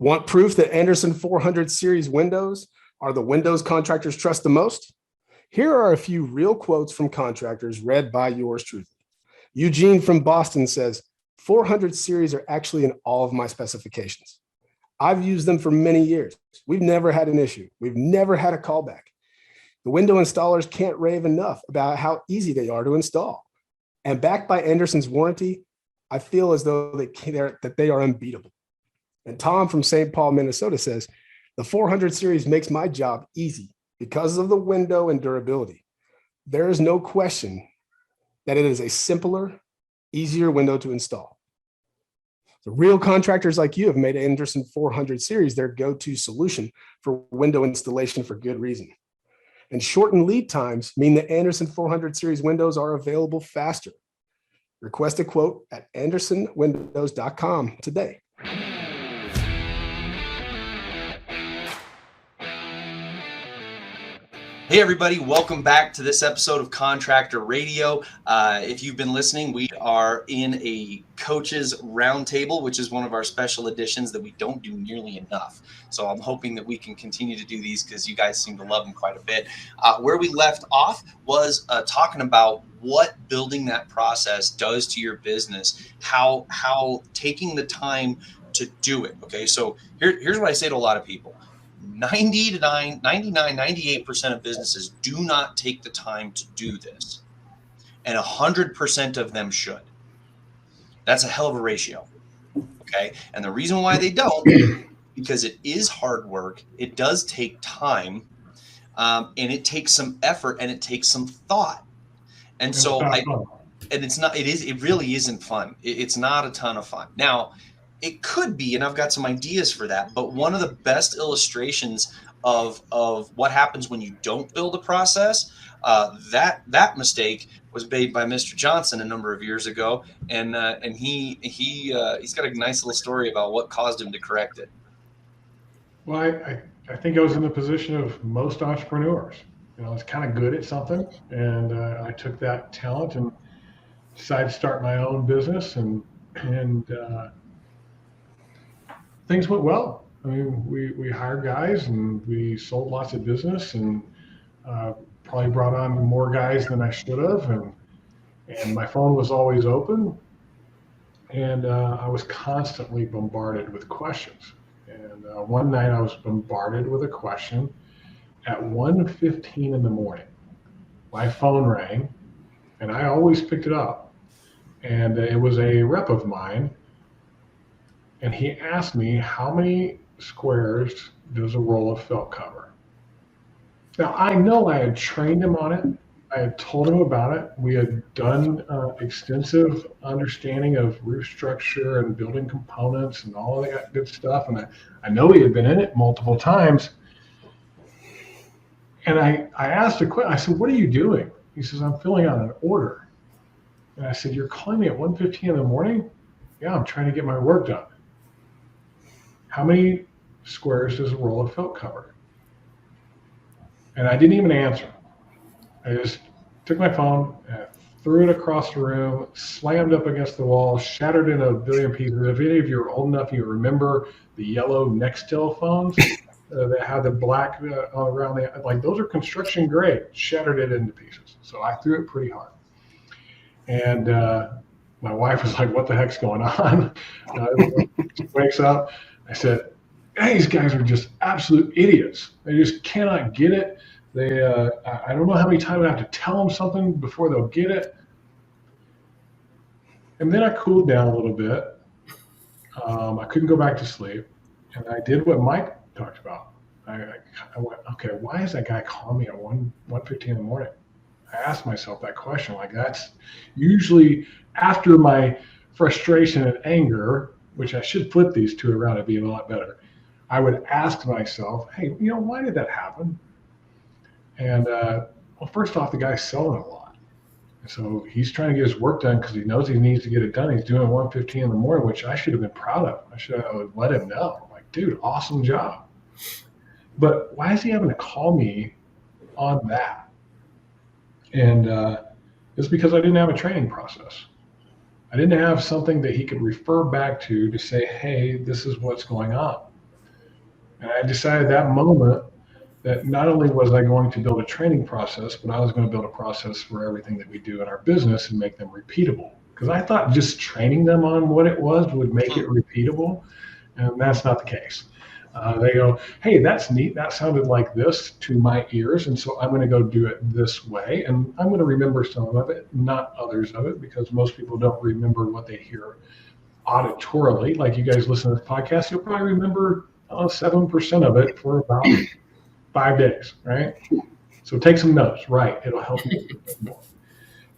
Want proof that Anderson 400 series windows are the windows contractors trust the most? Here are a few real quotes from contractors read by yours truly. Eugene from Boston says, 400 series are actually in all of my specifications. I've used them for many years. We've never had an issue. We've never had a callback. The window installers can't rave enough about how easy they are to install. And backed by Anderson's warranty, I feel as though they are unbeatable. And Tom from St. Paul, Minnesota says, the 400 series makes my job easy because of the window and durability. There is no question that it is a simpler, easier window to install. The real contractors like you have made Anderson 400 series their go-to solution for window installation for good reason. And shortened lead times mean that Anderson 400 series windows are available faster. Request a quote at andersonwindows.com today. Hey everybody, welcome back to this episode of Contractor Radio. If you've been listening, we are in a coaches roundtable, which is one of our special editions that we don't do nearly enough. So I'm hoping that we can continue to do these because you guys seem to love them quite a bit. Where we left off was talking about what building that process does to your business, how taking the time to do it. Okay, so here's what I say to a lot of people. 98% of businesses do not take the time to do this, and 100% of them should. That's a hell of a ratio, okay? And the reason why they don't, because it is hard work, it does take time, and it takes some effort, and it takes some thought. And so it really isn't fun. It's not a ton of fun. Now, it could be, and I've got some ideas for that, but one of the best illustrations of what happens when you don't build a process, that mistake was made by Mr. Johnson a number of years ago, and he's got a nice little story about what caused him to correct it. Well, I think I was in the position of most entrepreneurs. I was kind of good at something, and I took that talent and decided to start my own business, and things went well. I mean, we hired guys and we sold lots of business, and probably brought on more guys than I should have. And my phone was always open, and I was constantly bombarded with questions. And one night I was bombarded with a question at 1:15 in the morning. My phone rang, and I always picked it up. And it was a rep of mine. And he asked me, how many squares does a roll of felt cover? Now, I know I had trained him on it. I had told him about it. We had done extensive understanding of roof structure and building components and all of that good stuff. And I know he had been in it multiple times. And I asked a question. I said, what are you doing? He says, I'm filling out an order. And I said, you're calling me at 1:15 in the morning? Yeah, I'm trying to get my work done. How many squares does a roll of felt cover? And I didn't even answer. I just took my phone, and threw it across the room, slammed up against the wall, shattered in a billion pieces. If any of you are old enough, you remember the yellow Nextel phones that had the black around the, like those are construction grade, shattered it into pieces. So I threw it pretty hard. And my wife was like, what the heck's going on? She wakes up. I said, hey, these guys are just absolute idiots. They just cannot get it. They, I don't know how many times I have to tell them something before they'll get it. And then I cooled down a little bit. I couldn't go back to sleep. And I did what Mike talked about. I went, okay, why is that guy calling me at 1:15 in the morning? I asked myself that question. Like, that's usually after my frustration and anger, which I should flip these two around, it'd be a lot better. I would ask myself, hey, why did that happen? And well, first off, the guy's selling a lot. So he's trying to get his work done because he knows he needs to get it done. He's doing 1:15 in the morning, which I should have been proud of. I should have let him know. Like, dude, awesome job. But why is he having to call me on that? And it's because I didn't have a training process. I didn't have something that he could refer back to say, hey, this is what's going on. And I decided that moment that not only was I going to build a training process, but I was going to build a process for everything that we do in our business and make them repeatable. Because I thought just training them on what it was would make it repeatable, and that's not the case. They go, hey, that's neat. That sounded like this to my ears, and so I'm going to go do it this way, and I'm going to remember some of it, not others of it, because most people don't remember what they hear auditorily. Like you guys listen to this podcast, you'll probably remember 7% of it for about 5 days, right? So take some notes, right? It'll help you more.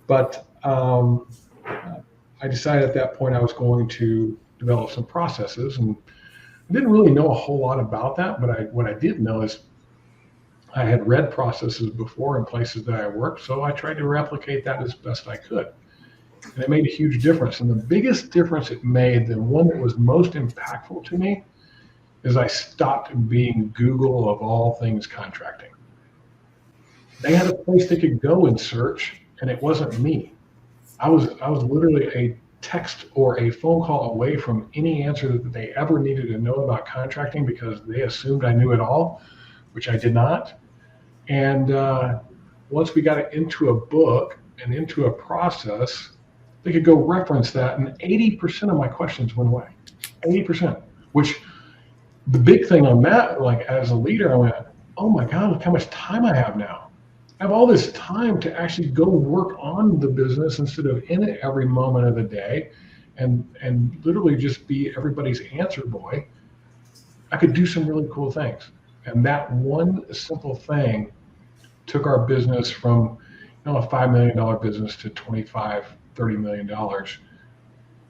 But I decided at that point I was going to develop some processes, and I didn't really know a whole lot about that, but what I did know is I had read processes before in places that I worked, so I tried to replicate that as best I could. And it made a huge difference. And the biggest difference it made, the one that was most impactful to me, is I stopped being Google of all things contracting. They had a place they could go and search, and it wasn't me. I was literally a text or a phone call away from any answer that they ever needed to know about contracting, because they assumed I knew it all, which I did not. And once we got it into a book and into a process, they could go reference that, and 80% of my questions went away. 80%, which the big thing on that, like as a leader, I went, oh my God, look how much time I have now. I have all this time to actually go work on the business instead of in it every moment of the day and literally just be everybody's answer boy. I could do some really cool things. And that one simple thing took our business from a $5 million business to $25, $30 million.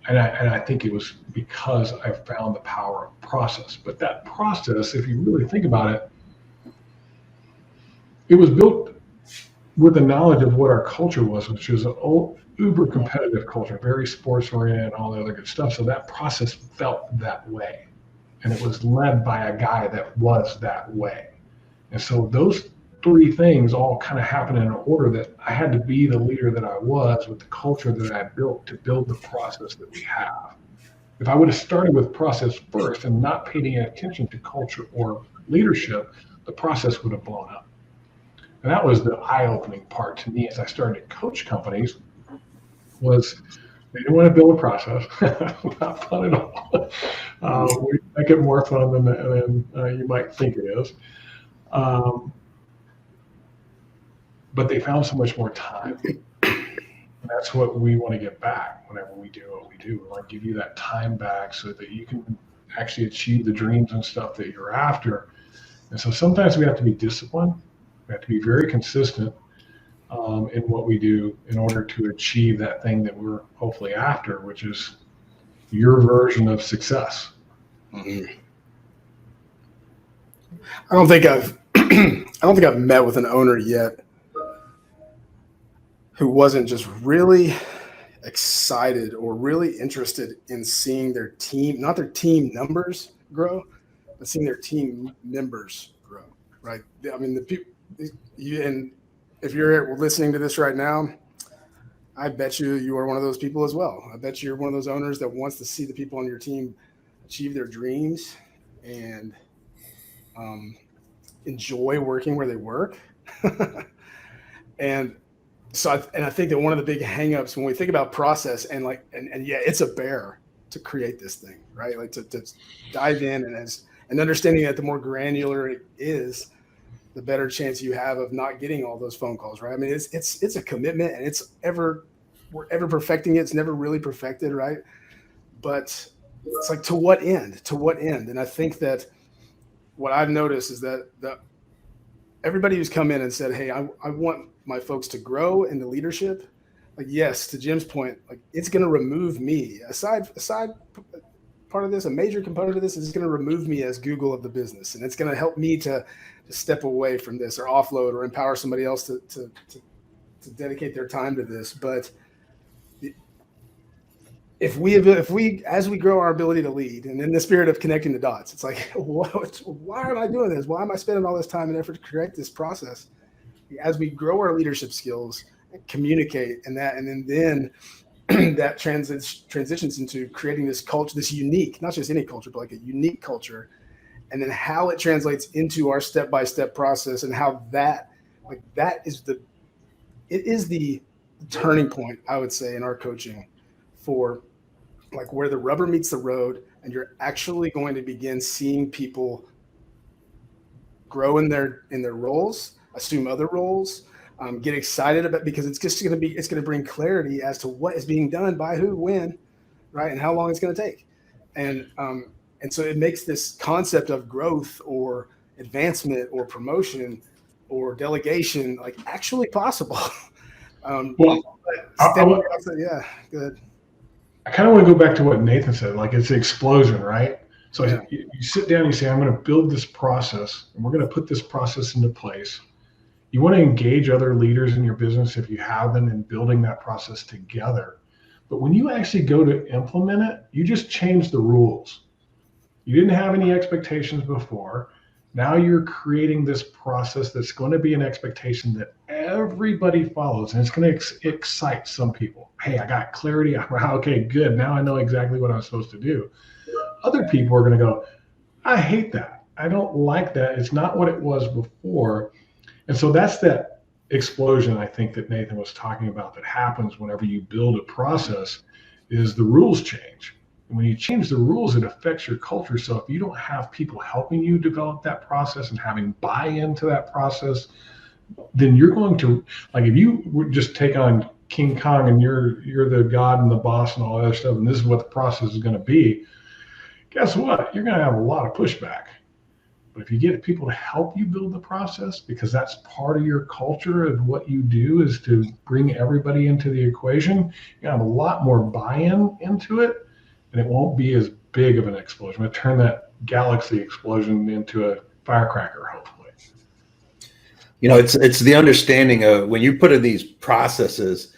And I think it was because I found the power of process. But that process, if you really think about it, it was built with the knowledge of what our culture was, which is an old, uber competitive culture, very sports oriented and all the other good stuff. So that process felt that way. And it was led by a guy that was that way. And so those three things all kind of happened in an order that I had to be the leader that I was with the culture that I built to build the process that we have. If I would have started with process first and not paid any attention to culture or leadership, the process would have blown up. And that was the eye-opening part to me as I started to coach companies, was they didn't want to build a process. Not fun at all. We make it more fun than you might think it is. But they found so much more time. And that's what we want to get back whenever we do what we do. We want to give you that time back so that you can actually achieve the dreams and stuff that you're after. And so sometimes we have to be disciplined. We have to be very consistent in what we do in order to achieve that thing that we're hopefully after, which is your version of success. Mm-hmm. I don't think I've met with an owner yet who wasn't just really excited or really interested in seeing their team, not their team numbers grow, but seeing their team members grow, right? I mean, the people, and if you're listening to this right now, I bet you are one of those people as well. I bet you're one of those owners that wants to see the people on your team achieve their dreams and enjoy working where they work. And so I think that one of the big hangups when we think about process and yeah, it's a bear to create this thing, right? Like to dive in and understanding that the more granular it is, the better chance you have of not getting all those phone calls, right? I mean, it's a commitment, and we're ever perfecting it. It's never really perfected, right? But it's like, to what end? To what end? And I think that what I've noticed is that everybody who's come in and said, hey, I want my folks to grow into leadership, like, yes, to Jim's point, like, it's going to remove me. Aside part of this, a major component of this is going to remove me as Google of the business, and it's going to help me to step away from this or offload or empower somebody else to dedicate their time to this. But if we as we grow our ability to lead, and in the spirit of connecting the dots, it's like, why am I doing this? Why am I spending all this time and effort to correct this process? As we grow our leadership skills, communicate, and then that transitions into creating this culture, this unique, not just any culture, but like a unique culture. and then how it translates into our step-by-step process, and how that is the turning point, I would say, in our coaching for like where the rubber meets the road, and you're actually going to begin seeing people grow in their roles, assume other roles, get excited about, because it's going to bring clarity as to what is being done by who, when, right, and how long it's going to take, and so it makes this concept of growth or advancement or promotion or delegation like actually possible. Well, Yeah, good. I kind of want to go back to what Nathan said, like it's an explosion, right? So Yeah. you sit down and you say, I'm going to build this process, and we're going to put this process into place. You want to engage other leaders in your business if you have them in building that process together. But when you actually go to implement it, you just change the rules. You didn't have any expectations before. Now you're creating this process that's going to be an expectation that everybody follows, and it's going to excite some people. Hey, I got clarity. Okay, good. Now I know exactly what I'm supposed to do. Other people are going to go, I hate that. I don't like that. It's not what it was before. And so that's that explosion, I think, that Nathan was talking about, that happens whenever you build a process, is the rules change. And when you change the rules, it affects your culture. So if you don't have people helping you develop that process and having buy-in to that process, then you're going to, like, if you would just take on King Kong and you're the god and the boss and all that other stuff, and this is what the process is going to be, guess what? You're going to have a lot of pushback. But if you get people to help you build the process, because that's part of your culture of what you do, is to bring everybody into the equation, you have a lot more buy-in into it, and it won't be as big of an explosion. It'll turn that galaxy explosion into a firecracker, hopefully. You know, it's the understanding of when you put in these processes,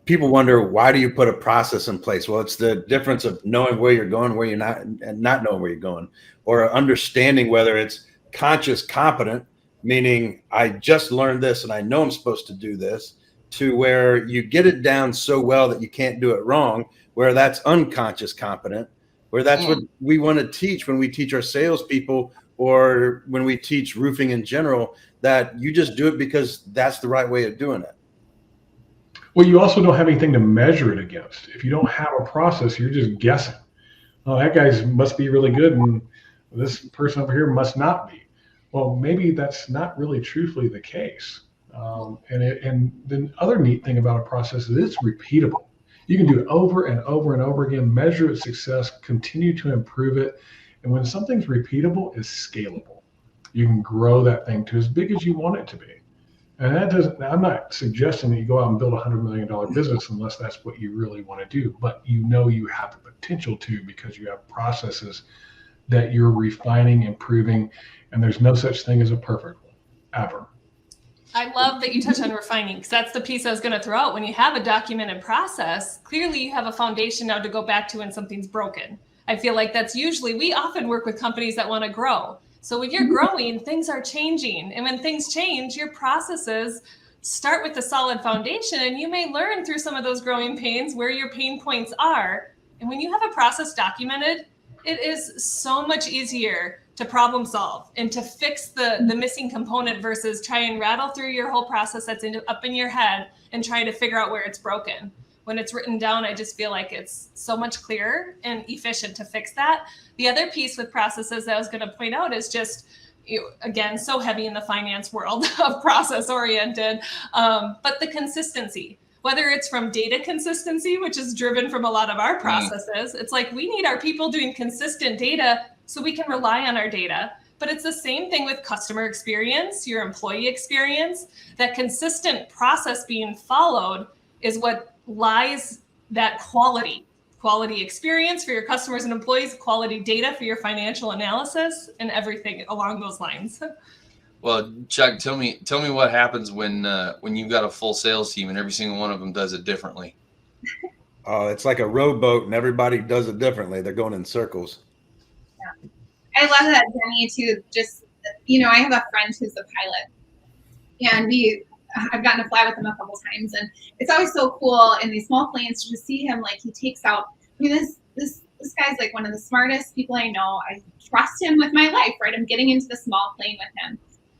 people wonder, why do you put a process in place? Well, it's the difference of knowing where you're going, where you're not, and not knowing where you're going, or understanding whether it's conscious competent, meaning I just learned this and I know I'm supposed to do this, to where you get it down so well that you can't do it wrong, where that's unconscious competent, where that's what we want to teach when we teach our salespeople, or when we teach roofing in general, that you just do it because that's the right way of doing it. Well, you also don't have anything to measure it against. If you don't have a process, you're just guessing. Oh, that guy must be really good, and this person over here must not be. Well, maybe that's not really truthfully the case. And the other neat thing about a process is it's repeatable. You can do it over and over and over again, measure its success, continue to improve it. And when something's repeatable, it's scalable. You can grow that thing to as big as you want it to be. And that doesn't, I'm not suggesting that you go out and build a $100 million business unless that's what you really want to do, but you know you have the potential to, because you have processes that you're refining, improving, and there's no such thing as a perfect one, ever. I love that you touch on refining, because that's the piece I was going to throw out. When you have a documented process, clearly you have a foundation now to go back to when something's broken. I feel like that's usually, we often work with companies that want to grow. So when you're growing, things are changing. And when things change, your processes start with a solid foundation, and you may learn through some of those growing pains where your pain points are. And when you have a process documented, it is so much easier to problem solve and to fix the missing component versus try and rattle through your whole process that's up in your head and try to figure out where it's broken. When it's written down, I just feel like it's so much clearer and efficient to fix that. The other piece with processes that I was going to point out is just, again, so heavy in the finance world of process oriented, but the consistency, whether it's from data consistency, which is driven from a lot of our processes. It's like we need our people doing consistent data so we can rely on our data. But it's the same thing with customer experience, your employee experience. That consistent process being followed is what lies that quality experience for your customers and employees, quality data for your financial analysis, and everything along those lines. Well, Chuck, tell me what happens when you've got a full sales team and every single one of them does it differently. It's like a rowboat and everybody does it differently. They're going in circles. Yeah. I love that, Jenny, too. Just, I have a friend who's a pilot, and I've gotten to fly with him a couple times, and it's always so cool in these small planes to just see him, like, he takes out, this this guy's like one of the smartest people I know. I trust him with my life, right? I'm getting into the small plane with him.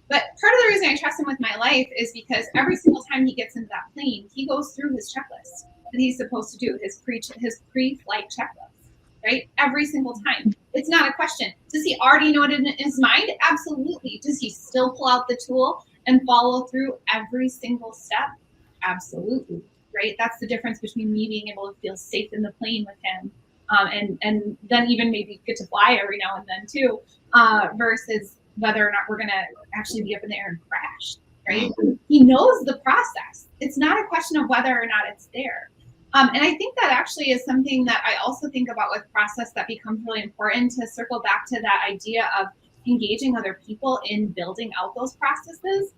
But part of the reason I trust him with my life is because every single time he gets into that plane, he goes through his checklist that he's supposed to do, his pre-flight checklist, right? Every single time. It's not a question. Does he already know it in his mind? Absolutely. Does he still pull out the tool and follow through every single step? Absolutely, right? That's the difference between me being able to feel safe in the plane with him, and then even maybe get to fly every now and then too, versus whether or not we're going to actually be up in the air and crash, right? He knows the process. It's not a question of whether or not it's there. And I think that actually is something that I also think about with process that becomes really important, to circle back to that idea of engaging other people in building out those processes,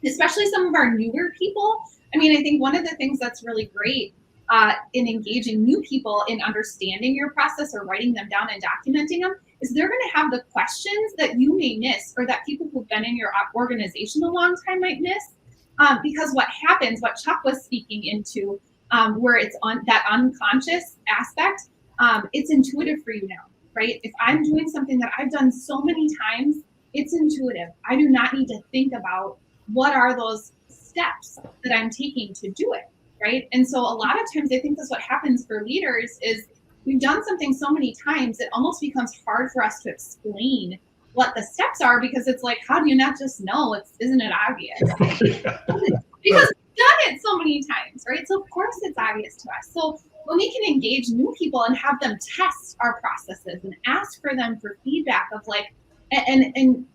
especially some of our newer people. I mean, I think one of the things that's really great in engaging new people in understanding your process or writing them down and documenting them is they're going to have the questions that you may miss, or that people who've been in your organization a long time might miss. Because what happens, what Chuck was speaking into, where it's on that unconscious aspect, it's intuitive for you now, right? If I'm doing something that I've done so many times, it's intuitive. I do not need to think about what are those steps that I'm taking to do it, right? And so a lot of times I think that's what happens for leaders is we've done something so many times, it almost becomes hard for us to explain what the steps are, because it's like, how do you not just know? Isn't it obvious? Because we've done it so many times, right? So of course it's obvious to us. So when we can engage new people and have them test our processes and ask for them for feedback of like, and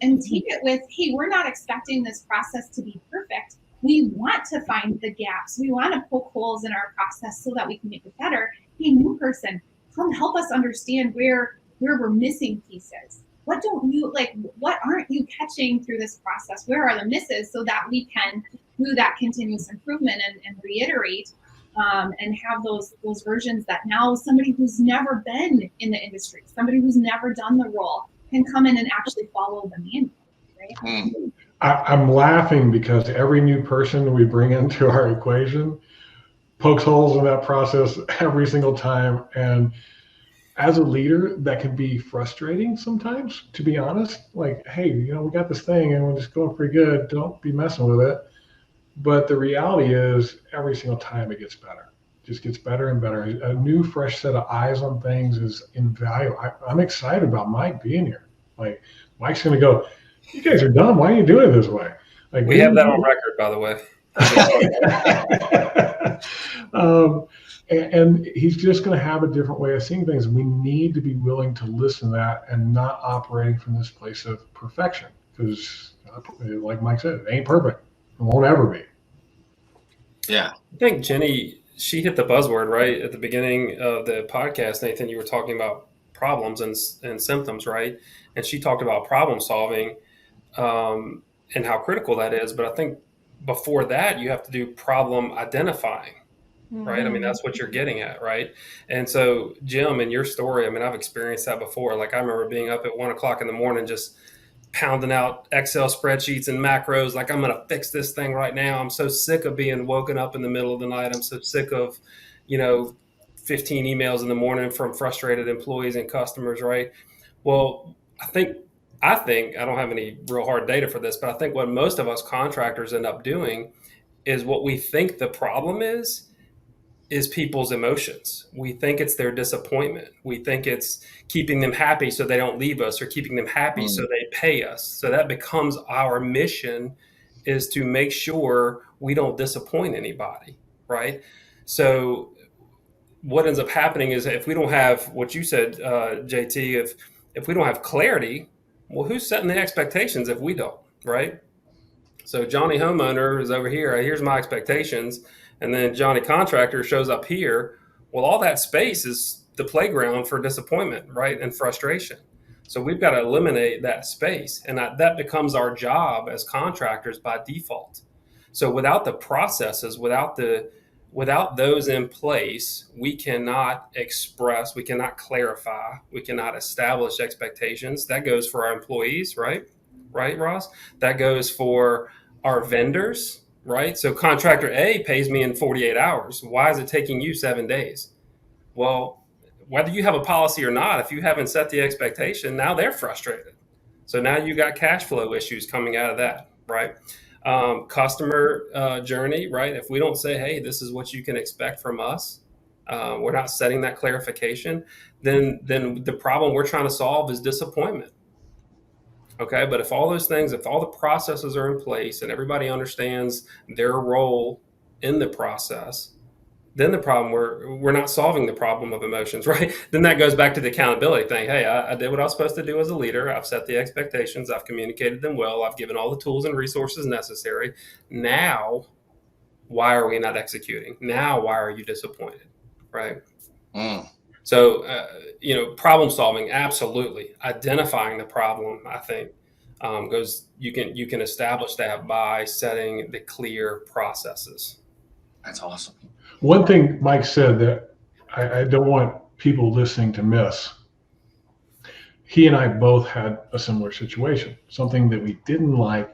take it with, hey, we're not expecting this process to be perfect. We want to find the gaps. We want to poke holes in our process so that we can make it better. Hey, new person, come help us understand where we're missing pieces. What don't you like? What aren't you catching through this process? Where are the misses, so that we can do that continuous improvement and reiterate and have those versions that now somebody who's never been in the industry, somebody who's never done the role, can come in and actually follow the manual, right? I'm laughing because every new person we bring into our equation pokes holes in that process every single time. And as a leader, that can be frustrating sometimes, to be honest. Like, hey, we got this thing and we're just going pretty good. Don't be messing with it. But the reality is every single time it gets better. It just gets better and better. A new, fresh set of eyes on things is invaluable. I'm excited about Mike being here. Like, Mike's going to go, you guys are dumb. Why are you doing it this way? Like, we have that on record, by the way. And he's just going to have a different way of seeing things. We need to be willing to listen to that and not operating from this place of perfection. Because, like Mike said, it ain't perfect. It won't ever be. Yeah. I think Jenny, she hit the buzzword right at the beginning of the podcast. Nathan, you were talking about problems and symptoms, right? And she talked about problem solving and how critical that is. But I think before that, you have to do problem identifying, right? I mean, that's what you're getting at, right? And so, Jim, in your story, I mean, I've experienced that before. Like, I remember being up at 1 o'clock in the morning, just pounding out Excel spreadsheets and macros. Like, I'm going to fix this thing right now. I'm so sick of being woken up in the middle of the night. I'm so sick of, 15 emails in the morning from frustrated employees and customers, right? Well, I think I don't have any real hard data for this, but I think what most of us contractors end up doing is what we think the problem is people's emotions. We think it's their disappointment. We think it's keeping them happy so they don't leave us, or keeping them happy so they pay us. So that becomes our mission, is to make sure we don't disappoint anybody, right? So what ends up happening is, if we don't have what you said, JT, if we don't have clarity, well, who's setting the expectations if we don't, right? So Johnny Homeowner is over here. Here's my expectations. And then Johnny Contractor shows up here. Well, all that space is the playground for disappointment, right? And frustration. So we've got to eliminate that space. And that becomes our job as contractors by default. So without the processes, without those in place, we cannot express, we cannot clarify, we cannot establish expectations. That goes for our employees, right? Right, Ross? That goes for our vendors, right? So contractor A pays me in 48 hours. Why is it taking you 7 days? Well, whether you have a policy or not, if you haven't set the expectation, now they're frustrated. So now you got cash flow issues coming out of that, right? Customer journey, right? If we don't say, hey, this is what you can expect from us, we're not setting that clarification, then the problem we're trying to solve is disappointment. Okay, but if all those things, if all the processes are in place and everybody understands their role in the process, then the problem, we're not solving the problem of emotions, right? Then that goes back to the accountability thing. Hey, I did what I was supposed to do as a leader. I've set the expectations. I've communicated them well. I've given all the tools and resources necessary. Now, why are we not executing? Now, why are you disappointed, right? So, problem solving, absolutely. Identifying the problem, I think, goes. You can establish that by setting the clear processes. That's awesome. One thing Mike said that I don't want people listening to miss. He and I both had a similar situation. Something that we didn't like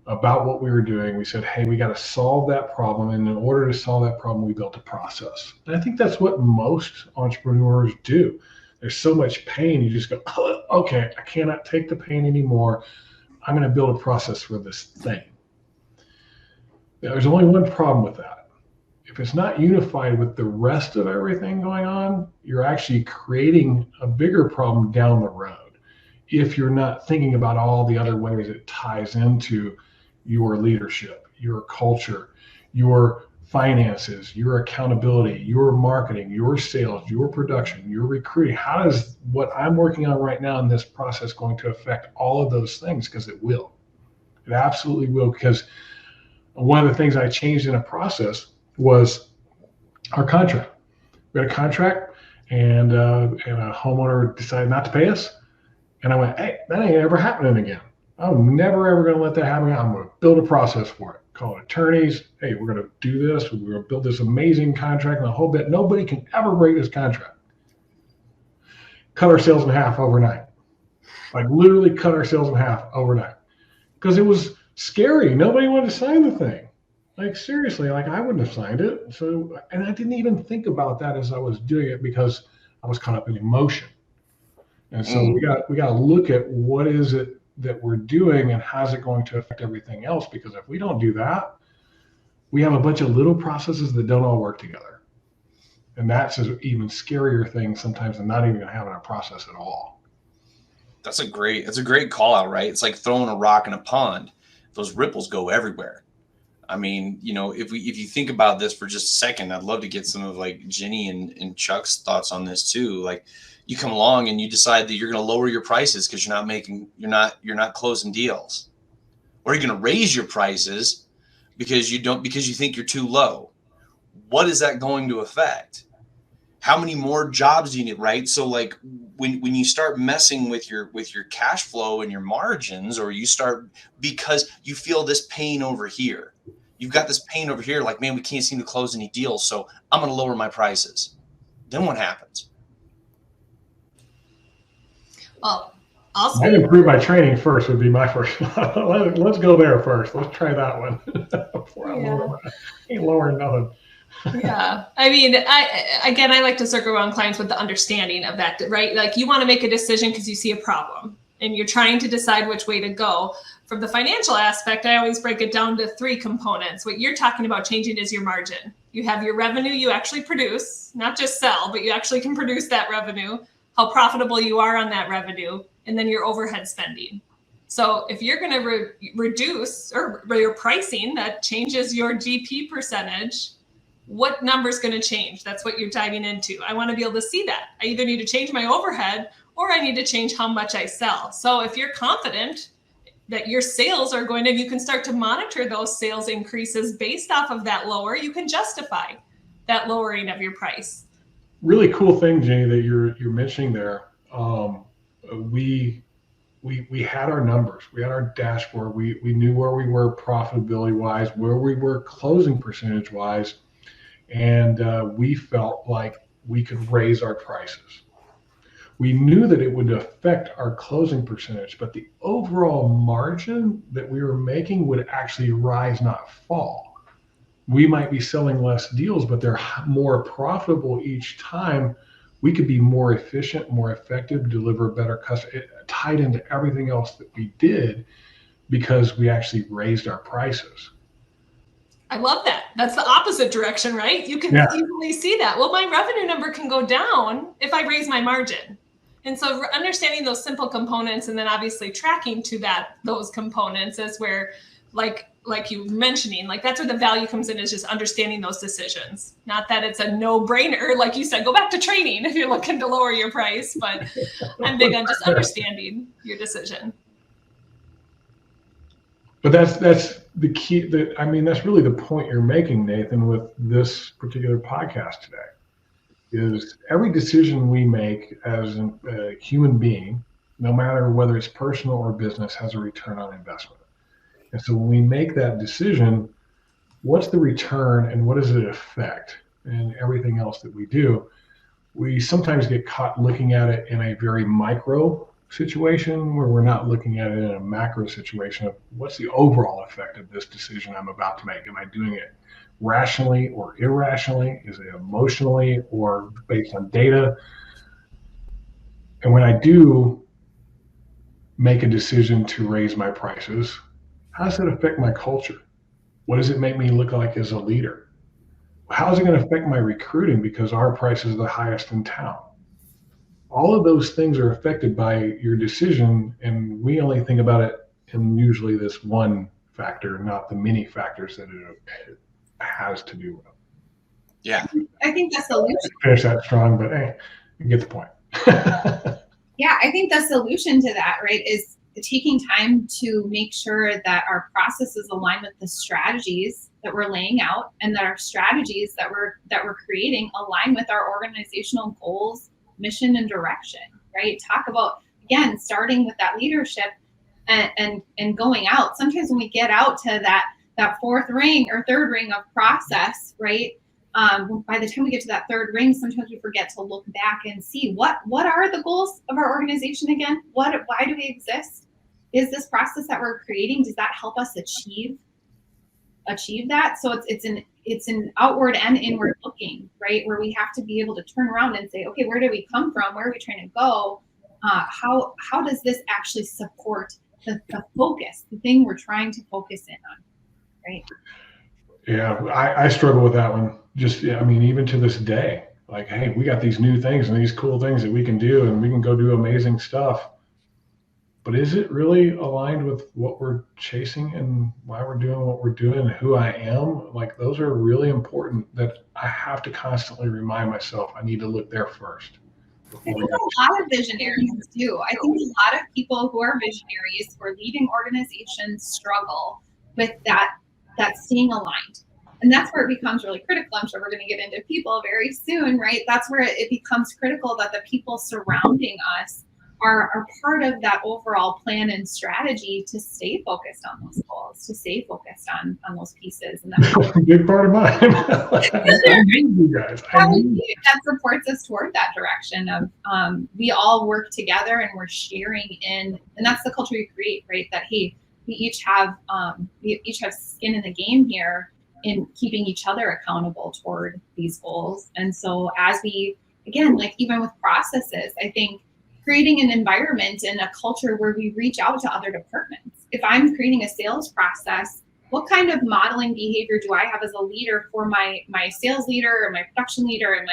about what we were doing. We said, hey, we got to solve that problem. And in order to solve that problem, we built a process. And I think that's what most entrepreneurs do. There's so much pain. You just go, oh, okay, I cannot take the pain anymore. I'm going to build a process for this thing. There's only one problem with that. If it's not unified with the rest of everything going on, you're actually creating a bigger problem down the road. If you're not thinking about all the other ways it ties into your leadership, your culture, your finances, your accountability, your marketing, your sales, your production, your recruiting. How is what I'm working on right now in this process going to affect all of those things? Because it will. It absolutely will. Because one of the things I changed in a process was our contract. We had a contract, and a homeowner decided not to pay us. And I went, hey, that ain't ever happening again. I'm never, ever going to let that happen. I'm going to build a process for it. Call attorneys. Hey, we're going to do this. We're going to build this amazing contract and a whole bit. Nobody can ever break this contract. Cut our sales in half overnight. Like literally cut our sales in half overnight. Because it was scary. Nobody wanted to sign the thing. Like seriously, like I wouldn't have signed it. So, and I didn't even think about that as I was doing it because I was caught up in emotion. And so we got to look at what is it that we're doing and how's it going to affect everything else? Because if we don't do that, we have a bunch of little processes that don't all work together. And that's an even scarier thing sometimes than not even having a process at all. That's a great call out, right? It's like throwing a rock in a pond. Those ripples go everywhere. I mean, if you think about this for just a second, I'd love to get some of like Jenny and Chuck's thoughts on this too. Like you come along and you decide that you're going to lower your prices because you're not closing deals, or you're going to raise your prices because you think you're too low. What is that going to affect? How many more jobs do you need, right? So like when you start messing with your cash flow and your margins, or you start because you feel this pain over here, you've got this pain over here, like, man, we can't seem to close any deals, so I'm going to lower my prices. Then what happens? Well, I'd improve my training first would be my first. Let's go there first. Let's try that one before I ain't lowering nothing. Yeah. I mean, I like to circle around clients with the understanding of that, right? Like you want to make a decision because you see a problem and you're trying to decide which way to go. From the financial aspect, I always break it down to 3 components. What you're talking about changing is your margin. You have your revenue you actually produce, not just sell, but you actually can produce that revenue, how profitable you are on that revenue, and then your overhead spending. So if you're going to reduce or your pricing, that changes your GP percentage. What number is going to change? That's what you're diving into. I want to be able to see that. I either need to change my overhead or I need to change how much I sell. So if you're confident that your sales are going to, you can start to monitor those sales increases based off of that lower, you can justify that lowering of your price. Really cool thing, Jenny, that you're mentioning there. We had our numbers, we had our dashboard, we knew where we were profitability wise, where we were closing percentage wise, and we felt like we could raise our prices. We knew that it would affect our closing percentage, but the overall margin that we were making would actually rise, not fall. We might be selling less deals, but they're more profitable each time we could be more efficient, more effective, deliver better customer. It tied into everything else that we did because we actually raised our prices. I love that. That's the opposite direction, right? You can easily see that. Well, my revenue number can go down if I raise my margin. And so understanding those simple components and then obviously tracking to those components is where, like you mentioning, like that's where the value comes in, is just understanding those decisions. Not that it's a no-brainer, like you said, go back to training if you're looking to lower your price, but I'm big on just understanding your decision. But that's the key. That's really the point you're making, Nathan, with this particular podcast today. Is every decision we make as a human being, no matter whether it's personal or business, has a return on investment. And so when we make that decision, what's the return and what does it affect? And everything else that we do, we sometimes get caught looking at it in a very micro situation where we're not looking at it in a macro situation of what's the overall effect of this decision I'm about to make. Am I doing it rationally or irrationally? Is it emotionally or based on data? And when I do make a decision to raise my prices, how does it affect my culture? What does it make me look like as a leader? How is it going to affect my recruiting because our price is the highest in town? All of those things are affected by your decision, and we only think about it in usually this one factor, not the many factors that it has to do with. Yeah. I think the solution. Finish that strong, but hey, you get the point. Yeah, I think the solution to that, right, is taking time to make sure that our processes align with the strategies that we're laying out, and that our strategies that we're creating align with our organizational goals, mission, and direction, right? Talk about, again, starting with that leadership and going out. Sometimes when we get out to that fourth ring or third ring of process, right? By the time we get to that third ring, sometimes we forget to look back and see what are the goals of our organization again? Why do we exist? Is this process that we're creating, does that help us achieve that? So it's an outward and inward looking, right? Where we have to be able to turn around and say, okay, where did we come from? Where are we trying to go? How does this actually support the focus, the thing we're trying to focus in on, right? Yeah, I struggle with that one. Even to this day, like, hey, we got these new things and these cool things that we can do, and we can go do amazing stuff. But is it really aligned with what we're chasing and why we're doing what we're doing and who I am? Like, those are really important that I have to constantly remind myself I need to look there first. I think a lot of visionaries do. I think a lot of people who are visionaries, who are leading organizations, struggle with that staying aligned. And that's where it becomes really critical. I'm sure we're going to get into people very soon, right? That's where it becomes critical that the people surrounding us are part of that overall plan and strategy to stay focused on those goals, to stay focused on those pieces. And that's a big part of mine. I need you guys. That supports us toward that direction of we all work together and we're sharing in, and that's the culture we create, right? That, hey, we each have skin in the game here in keeping each other accountable toward these goals. And so as we, again, like even with processes, I think creating an environment and a culture where we reach out to other departments. If I'm creating a sales process, what kind of modeling behavior do I have as a leader for my sales leader or my production leader and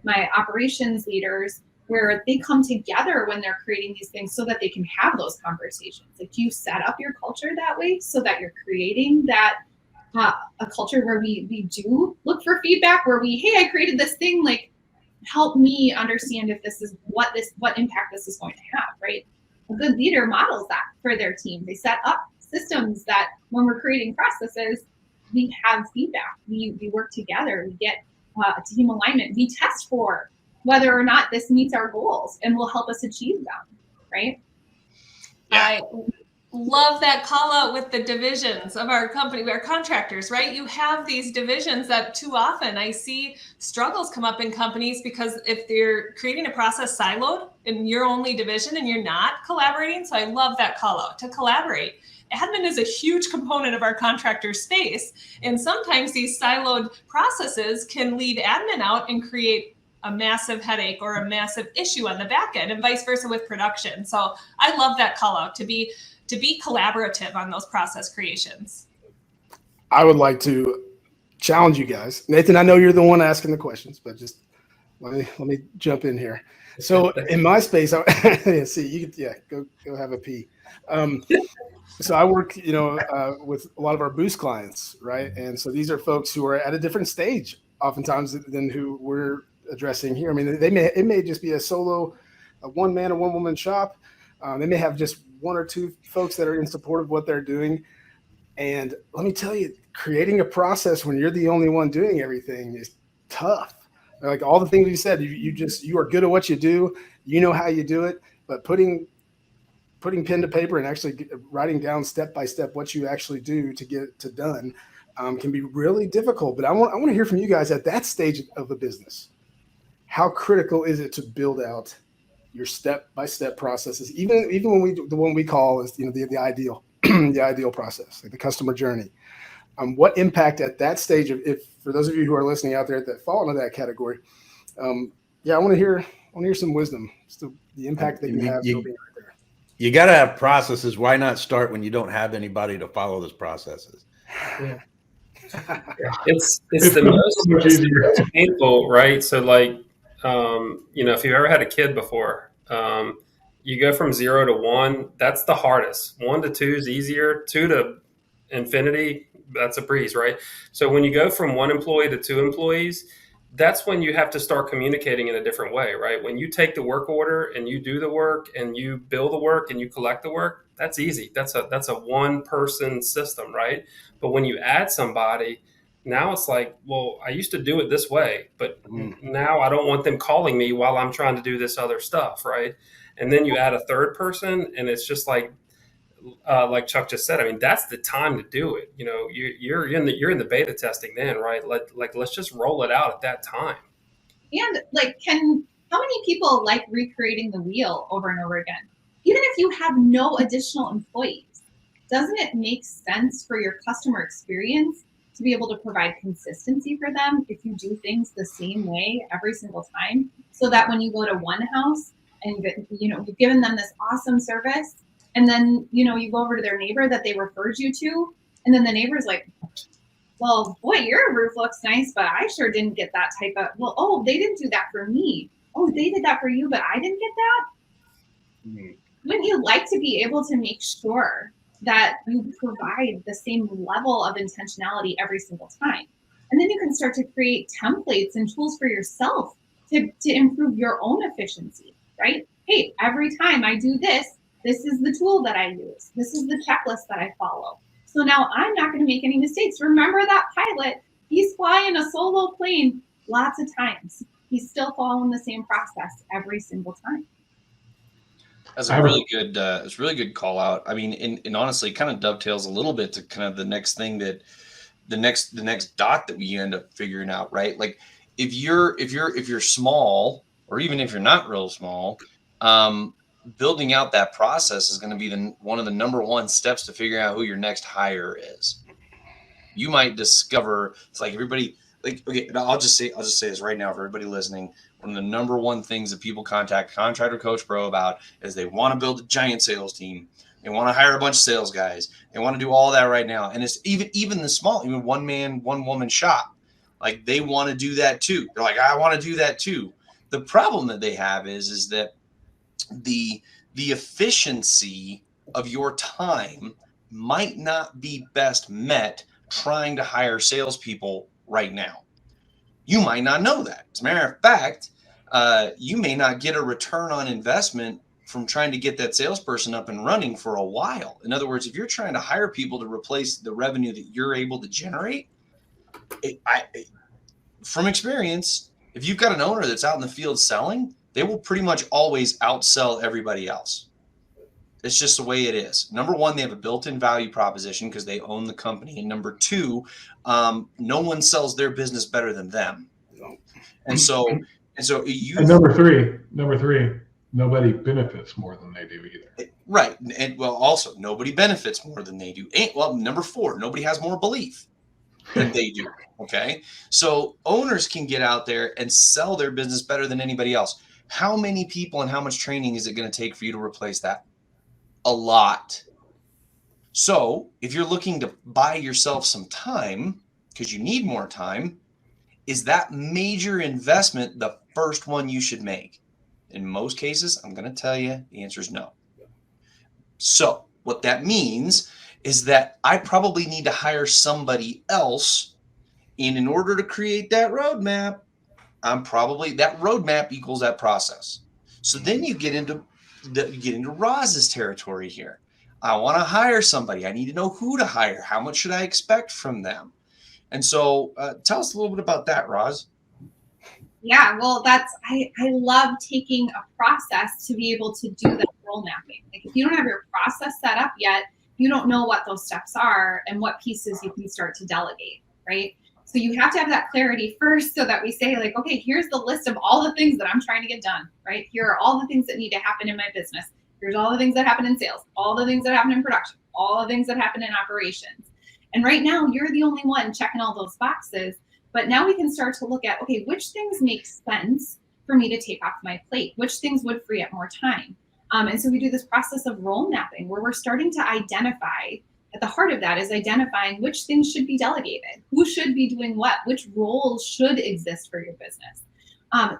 my operations leaders, where they come together when they're creating these things so that they can have those conversations? Like, do you set up your culture that way so that you're creating that a culture where we do look for feedback, where hey, I created this thing, like, help me understand if this is what impact this is going to have, right? A good leader models that for their team. They set up systems that when we're creating processes, we have feedback. We work together. We get team alignment. We test for whether or not this meets our goals and will help us achieve them, right? I love that call out with the divisions of our company, our contractors, right? You have these divisions that too often I see struggles come up in companies because if they're creating a process siloed in your only division and you're not collaborating. So I love that call out to collaborate. Admin is a huge component of our contractor space. And sometimes these siloed processes can lead admin out and create a massive headache or a massive issue on the back end, and vice versa with production. So I love that call out to be collaborative on those process creations. I would like to challenge you guys. Nathan, I know you're the one asking the questions, but just let me jump in here. So in my space, go have a pee. So I work, with a lot of our boost clients, right? And so these are folks who are at a different stage, oftentimes, than who we're addressing here. I mean, it may just be a one man or one woman shop. They may have just one or two folks that are in support of what they're doing. And let me tell you, creating a process when you're the only one doing everything is tough. Like all the things you said, you are good at what you do, you know how you do it, but putting pen to paper and actually writing down step by step what you actually do to get it done can be really difficult. But I want to hear from you guys at that stage of the business. How critical is it to build out your step by step processes, even when the one we call is the ideal the ideal process, like the customer journey? What impact at that stage if for those of you who are listening out there that fall into that category, I want to hear some wisdom. The impact that you have. You got to have processes. Why not start when you don't have anybody to follow those processes? Yeah. It's the most painful, right? So like, if you've ever had a kid before, you go from 0 to 1. That's the hardest. 1 to 2 is easier. 2 to infinity, that's a breeze, right? So when you go from 1 employee to 2 employees, that's when you have to start communicating in a different way, right? When you take the work order and you do the work and you bill the work and you collect the work, that's easy. That's a one person system, right? But when you add somebody, now it's like, well, I used to do it this way, but now I don't want them calling me while I'm trying to do this other stuff, right? And then you add a third person, and it's just like Chuck just said. I mean, that's the time to do it. You're in the beta testing then, right? Let's just roll it out at that time. And how many people like recreating the wheel over and over again? Even if you have no additional employees, doesn't it make sense for your customer experience to be able to provide consistency for them if you do things the same way every single time, so that when you go to one house and you've given them this awesome service, and then you go over to their neighbor that they referred you to, and then the neighbor's like, well, boy, your roof looks nice, but I sure didn't get that type of, they didn't do that for me. Oh, they did that for you, but I didn't get that. Mm-hmm. Wouldn't you like to be able to make sure that you provide the same level of intentionality every single time? And then you can start to create templates and tools for yourself to improve your own efficiency, right? Hey, every time I do this is the tool that I use. This is the checklist that I follow. So now I'm not going to make any mistakes. Remember that pilot, he's flying a solo plane lots of times. He's still following the same process every single time. That's a really good call out. I mean, and honestly, it kind of dovetails a little bit to kind of the next thing that the next dot that we end up figuring out, right? Like if you're small, or even if you're not real small, building out that process is going to be one of the number one steps to figuring out who your next hire is. You might discover it's like everybody. Like, okay, I'll just say this right now for everybody listening. One of the number one things that people contact Contractor Coach Pro about is they want to build a giant sales team. They want to hire a bunch of sales guys. They want to do all that right now. And it's even the small, even one man, one woman shop. Like they want to do that too. They're like, I want to do that too. The problem that they have is that the efficiency of your time might not be best met trying to hire salespeople right now. You might not know that. As a matter of fact, you may not get a return on investment from trying to get that salesperson up and running for a while. In other words, if you're trying to hire people to replace the revenue that you're able to generate, from experience, if you've got an owner that's out in the field selling, they will pretty much always outsell everybody else. It's just the way it is. Number one, they have a built-in value proposition because they own the company. And number two, no one sells their business better than them. And number three, nobody benefits more than they do either. Right. And also nobody benefits more than they do. And, number four, nobody has more belief. than they do. Okay. So owners can get out there and sell their business better than anybody else. How many people and how much training is it going to take for you to replace that? A lot. So if you're looking to buy yourself some time because you need more time, is that major investment the first one you should make? In most cases, I'm going to tell you the answer is no. So what that means is that I probably need to hire somebody else. And in order to create that roadmap, that roadmap equals that process. So then you get into Roz's territory here. I want to hire somebody. I need to know who to hire. How much should I expect from them? And so tell us a little bit about that, Roz. Yeah, well, I love taking a process to be able to do that role mapping. Like if you don't have your process set up yet, you don't know what those steps are and what pieces you can start to delegate, right? So you have to have that clarity first so that we say like, okay, here's the list of all the things that I'm trying to get done, right? Here are all the things that need to happen in my business. Here's all the things that happen in sales, all the things that happen in production, all the things that happen in operations. And right now you're the only one checking all those boxes. But now we can start to look at, okay, which things make sense for me to take off my plate? Which things would free up more time? And so we do this process of role mapping where we're starting to identify, at the heart of that is identifying which things should be delegated, who should be doing what, which roles should exist for your business.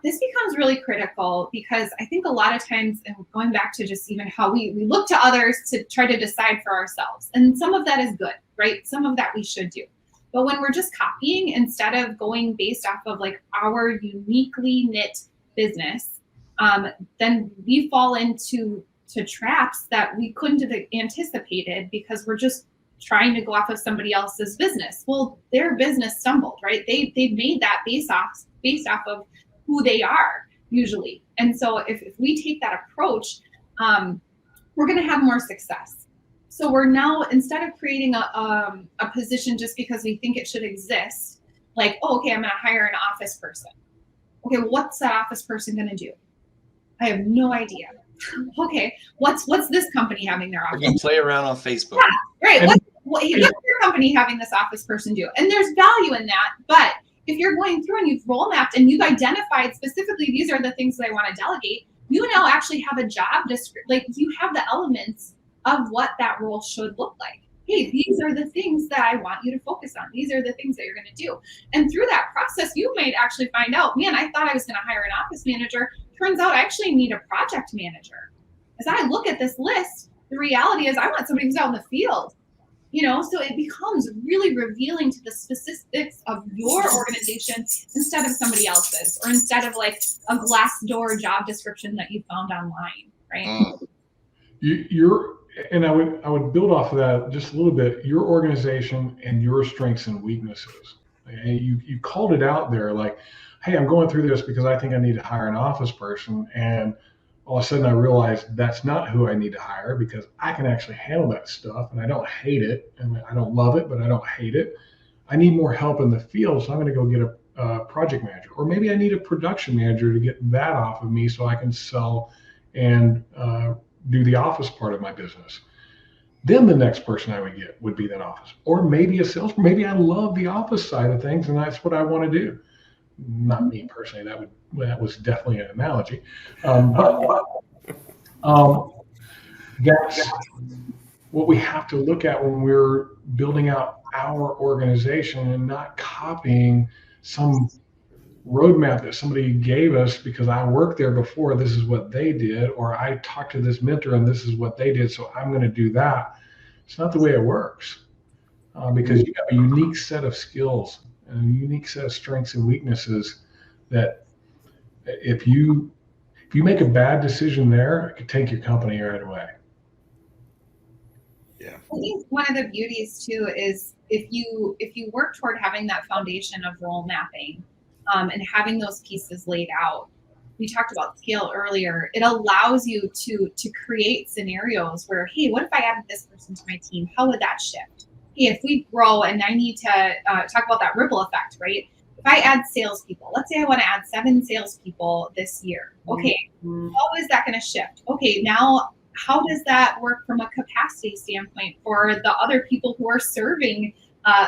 This becomes really critical because I think a lot of times, and going back to just even how we look to others to try to decide for ourselves, and some of that is good, right? Some of that we should do. But when we're just copying instead of going based off of like our uniquely knit business, then we fall into traps that we couldn't have anticipated because we're just trying to go off of somebody else's business. Well, their business stumbled, right? They made that based off of who they are usually. And so if we take that approach, we're going to have more success. So we're now, instead of creating a position just because we think it should exist, like, oh, okay, I'm going to hire an office person. Okay, what's that office person going to do? I have no idea. Okay, what's this company having their office? We're going to play around on Facebook. Yeah, right. What's your company having this office person do? And there's value in that. But if you're going through and you've role mapped and you've identified specifically these are the things that I want to delegate, you now actually have a job description. Like you have the elements of what that role should look like. Hey, these are the things that I want you to focus on. These are the things that you're going to do. And through that process, you might actually find out, man, I thought I was going to hire an office manager. Turns out I actually need a project manager. As I look at this list, the reality is I want somebody who's out in the field. So it becomes really revealing to the specifics of your organization instead of somebody else's, or instead of like a Glassdoor job description that you found online, right? And I would build off of that just a little bit. Your organization and your strengths and weaknesses. And you called it out there, like, hey, I'm going through this because I think I need to hire an office person, and all of a sudden I realized that's not who I need to hire because I can actually handle that stuff and I don't hate it. And I don't love it, but I don't hate it. I need more help in the field, so I'm going to go get a project manager, or maybe I need a production manager to get that off of me so I can sell and do the office part of my business. Then the next person I would get would be that office, or maybe a salesman. Maybe I love the office side of things and that's what I want to do. Not me personally. That was definitely an analogy. That's what we have to look at when we're building out our organization and not copying some roadmap that somebody gave us because I worked there before, this is what they did, or I talked to this mentor and this is what they did, so I'm going to do that. It's not the way it works because you have a unique set of skills and a unique set of strengths and weaknesses that if you make a bad decision there, it could take your company right away. I think one of the beauties too is if you work toward having that foundation of role mapping and having those pieces laid out. We talked about scale earlier. It allows you to create scenarios where, hey, what if I added this person to my team? How would that shift? Hey, if we grow and I need to talk about that ripple effect, right? If I add salespeople, let's say I want to add 7 salespeople this year. Okay, how is that going to shift? Okay, now how does that work from a capacity standpoint for the other people who are serving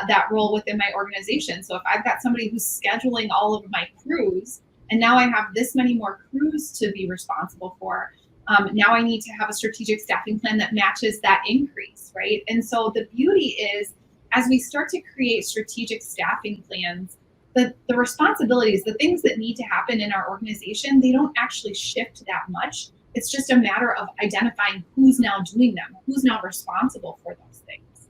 that role within my organization. So if I've got somebody who's scheduling all of my crews, and now I have this many more crews to be responsible for, now I need to have a strategic staffing plan that matches that increase, right? And so the beauty is, as we start to create strategic staffing plans, the responsibilities, the things that need to happen in our organization, they don't actually shift that much. It's just a matter of identifying who's now doing them, who's now responsible for those things.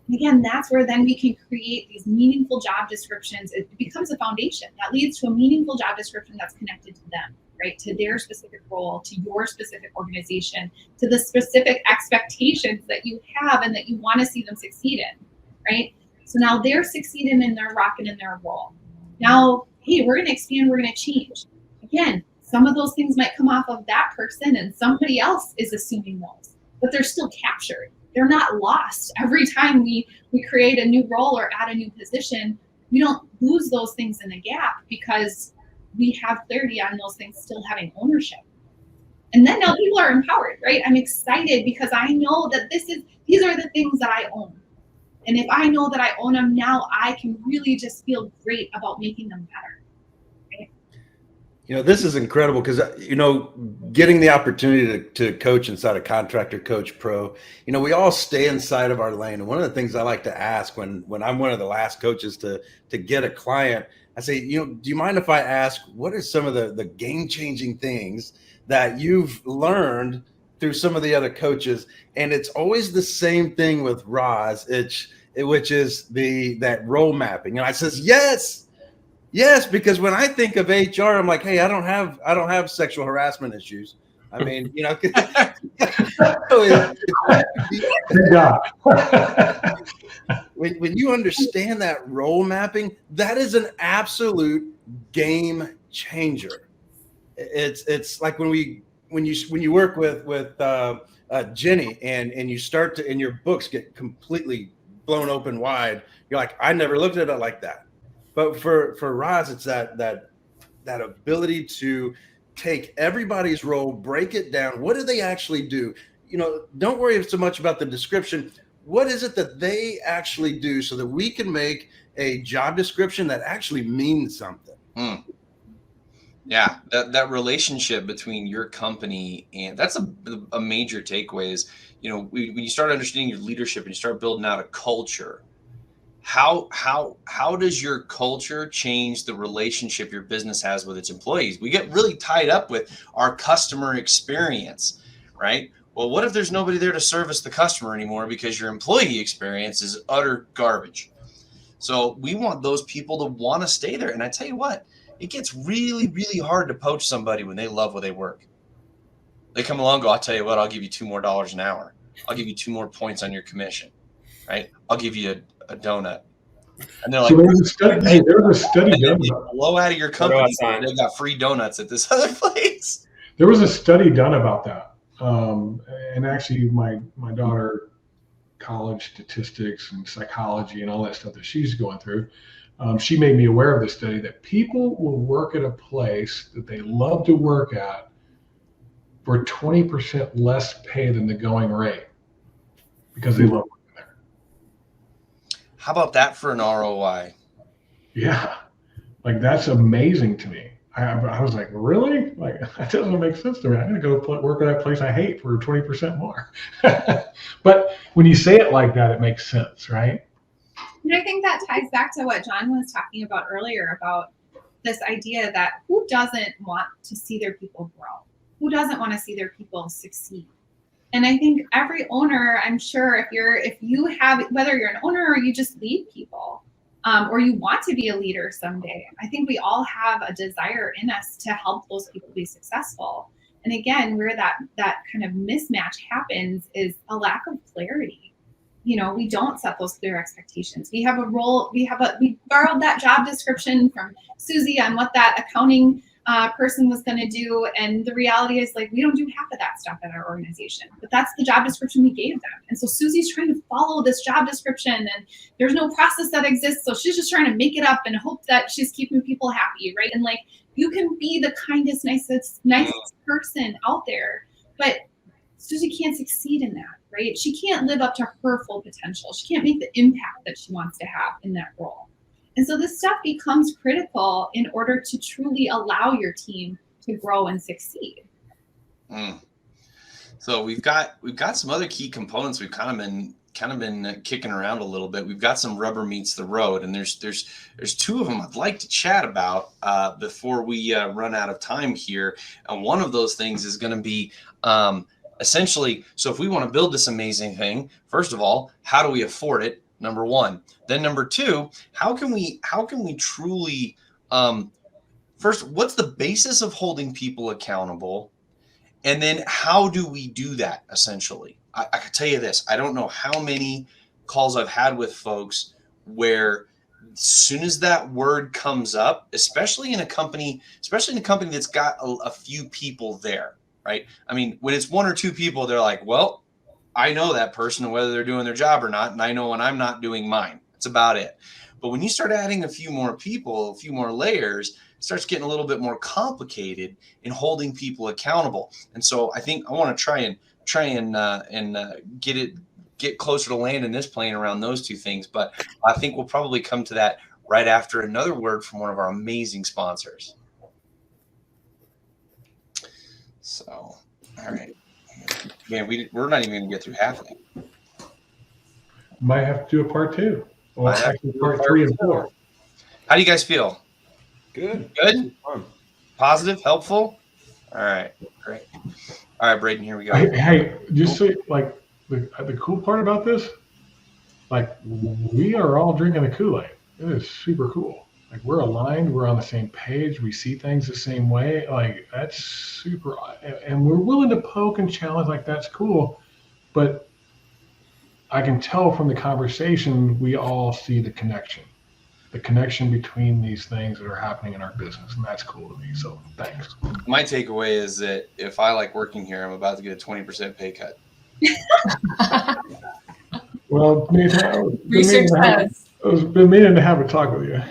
And again, that's where then we can create these meaningful job descriptions. It becomes a foundation that leads to a meaningful job description that's connected to them, right? To their specific role, to your specific organization, to the specific expectations that you have and that you want to see them succeed in, right? So now they're succeeding in their rock and in their role. Now, hey, we're going to expand, we're going to change. Again, some of those things might come off of that person and somebody else is assuming those, but they're still captured. They're not lost. Every time we create a new role or add a new position, we don't lose those things in the gap because we have clarity on those things still having ownership. And then now people are empowered, right? I'm excited because I know that these are the things that I own. And if I know that I own them now, I can really just feel great about making them better. You know, this is incredible because, you know, getting the opportunity to coach inside of Contractor Coach Pro, you know, we all stay inside of our lane. And one of the things I like to ask when I'm one of the last coaches to get a client, I say, you know, do you mind if I ask, what are some of the game-changing things that you've learned through some of the other coaches? And it's always the same thing with Roz, which is that role mapping. And I says, yes, because when I think of HR, I'm like, hey, I don't have sexual harassment issues. I mean, you know, Thank God. when you understand that role mapping, that is an absolute game changer. It's like when you work with Jenny and you start to, and your books get completely blown open wide. You're like, I never looked at it like that. But for Roz, it's that ability to take everybody's role, break it down. What do they actually do? You know, don't worry so much about the description. What is it that they actually do so that we can make a job description that actually means something? Yeah, that relationship between your company and that's a major takeaway is, you know, when you start understanding your leadership and you start building out a culture, how does your culture change the relationship your business has with its employees? We get really tied up with our customer experience, right? Well, what if there's nobody there to service the customer anymore because your employee experience is utter garbage? So we want those people to want to stay there. And I tell you what, it gets really, really hard to poach somebody when they love where they work. They come along and go, I'll tell you what, I'll give you $2 more an hour. I'll give you 2 more points on your commission, right? I'll give you a donut. And they're like, so there was a study done. Blow out of your company. They got free donuts at this other place. There was a study done about that. And actually my daughter, college statistics and psychology and all that stuff that she's going through, she made me aware of this study that people will work at a place that they love to work at for 20% less pay than the going rate because they love working there. How about that for an ROI? Yeah, like that's amazing to me. I was like, really? Like that doesn't make sense to me. I'm going to go work at that place I hate for 20% more. But when you say it like that, it makes sense, right? And I think that ties back to what John was talking about earlier about this idea that who doesn't want to see their people grow? Who doesn't want to see their people succeed? And I think every owner, I'm sure if you have, whether you're an owner or you just lead people, or you want to be a leader someday, I think we all have a desire in us to help those people be successful. And again, where that kind of mismatch happens is a lack of clarity. You know, we don't set those clear expectations. We have a role, we borrowed that job description from Susie on what that accounting person was going to do. And the reality is, like, we don't do half of that stuff at our organization, but that's the job description we gave them. And so Susie's trying to follow this job description and there's no process that exists. So she's just trying to make it up and hope that she's keeping people happy, right? And like, you can be the kindest, nicest person out there, but So she can't succeed in that, right? She can't live up to her full potential. She can't make the impact that she wants to have in that role. And so this stuff becomes critical in order to truly allow your team to grow and succeed. So we've got some other key components we've kind of been kicking around a little bit. We've got some rubber meets the road, and there's two of them I'd like to chat about before we run out of time here. And one of those things is going to be essentially, so if we want to build this amazing thing, first of all, how do we afford it? Number one. Then number two, how can we truly first, what's the basis of holding people accountable? And then how do we do that essentially? I can tell you this, I don't know how many calls I've had with folks where as soon as that word comes up, especially in a company that's got a few people there, right? I mean, when it's one or two people, they're like, well, I know that person, whether they're doing their job or not, and I know when I'm not doing mine. That's about it. But when you start adding a few more people, a few more layers, it starts getting a little bit more complicated in holding people accountable. And so I think I want to try and get closer to landing this plane around those two things. But I think we'll probably come to that right after another word from one of our amazing sponsors. So, all right. Man, we're not even going to get through half of it. Might have to do a part 2. Or actually part 3 and 4. How do you guys feel? Good. Good? Positive? Helpful? All right. Great. All right, Braden, here we go. Hey, just so, like, the cool part about this, like, we are all drinking the Kool-Aid. It is super cool. Like, we're aligned. We're on the same page. We see things the same way. Like, that's super. And we're willing to poke and challenge. Like, that's cool. But I can tell from the conversation, we all see the connection between these things that are happening in our business. And that's cool to me. So thanks. My takeaway is that if I like working here, I'm about to get a 20% pay cut. Well, Nathan, Research says. I've been meaning to have a talk with you.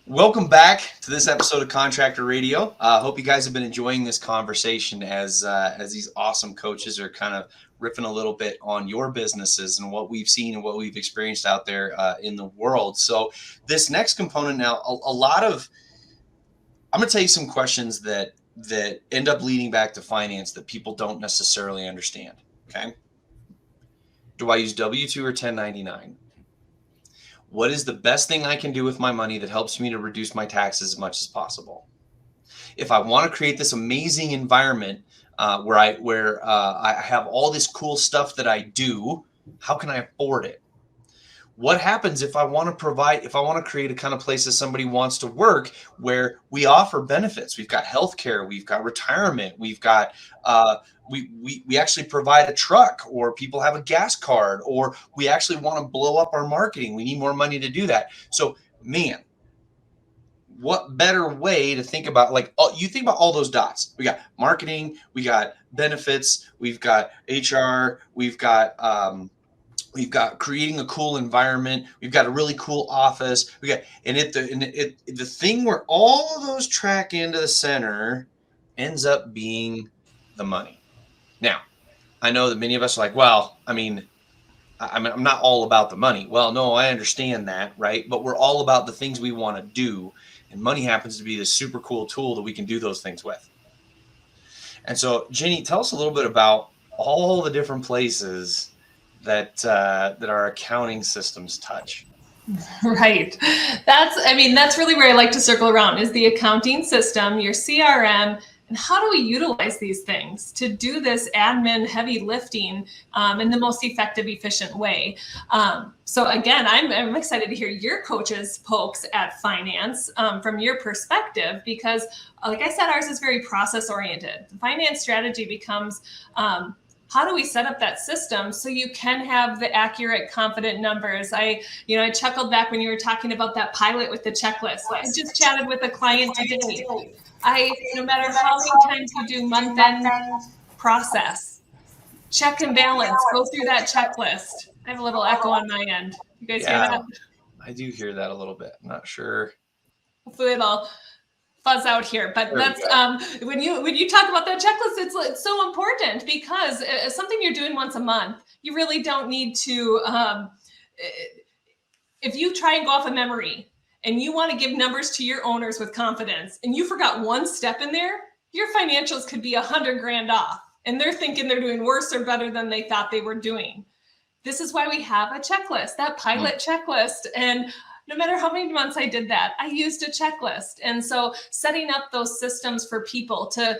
Welcome back to this episode of Contractor Radio. Hope you guys have been enjoying this conversation as these awesome coaches are kind of riffing a little bit on your businesses and what we've seen and what we've experienced out there in the world. So this next component now, I'm going to tell you some questions that end up leading back to finance that people don't necessarily understand. Okay. Do I use W-2 or 1099? What is the best thing I can do with my money that helps me to reduce my taxes as much as possible? If I want to create this amazing environment where I have all this cool stuff that I do, how can I afford it? What happens if I want to create a kind of place that somebody wants to work where we offer benefits? We've got healthcare, we've got retirement, we've got we actually provide a truck, or people have a gas card, or we actually want to blow up our marketing. We need more money to do that. So, man, what better way to think about, like, you think about all those dots. We got marketing, we got benefits, we've got HR, we've got creating a cool environment, we've got a really cool office, the thing where all of those track into the center ends up being the money. Now, I know that many of us are like, well, I'm not all about the money. Well, no, I understand that, right? But we're all about the things we want to do. And money happens to be this super cool tool that we can do those things with. And so, Jenny, tell us a little bit about all the different places that our accounting systems touch. Right. That's really where I like to circle around, is the accounting system, your CRM, and how do we utilize these things to do this admin heavy lifting in the most effective, efficient way? So again, I'm excited to hear your coaches' pokes at finance from your perspective, because like I said, ours is very process oriented. The finance strategy becomes, how do we set up that system so you can have the accurate, confident numbers? I chuckled back when you were talking about that pilot with the checklist. I just chatted with a client today. No matter how many times you do month-end process, check and balance, go through that checklist. I have a little echo on my end. You guys hear that? I do hear that a little bit. I'm not sure. Hopefully it'll fuzz out here, but that's when you talk about that checklist, it's so important because it's something you're doing once a month. You really don't need to. If you try and go off of memory and you want to give numbers to your owners with confidence, and you forgot one step in there, your financials could be $100,000 off, and they're thinking they're doing worse or better than they thought they were doing. This is why we have a checklist, that pilot checklist. And no matter how many months I did that, I used a checklist. And so setting up those systems for people to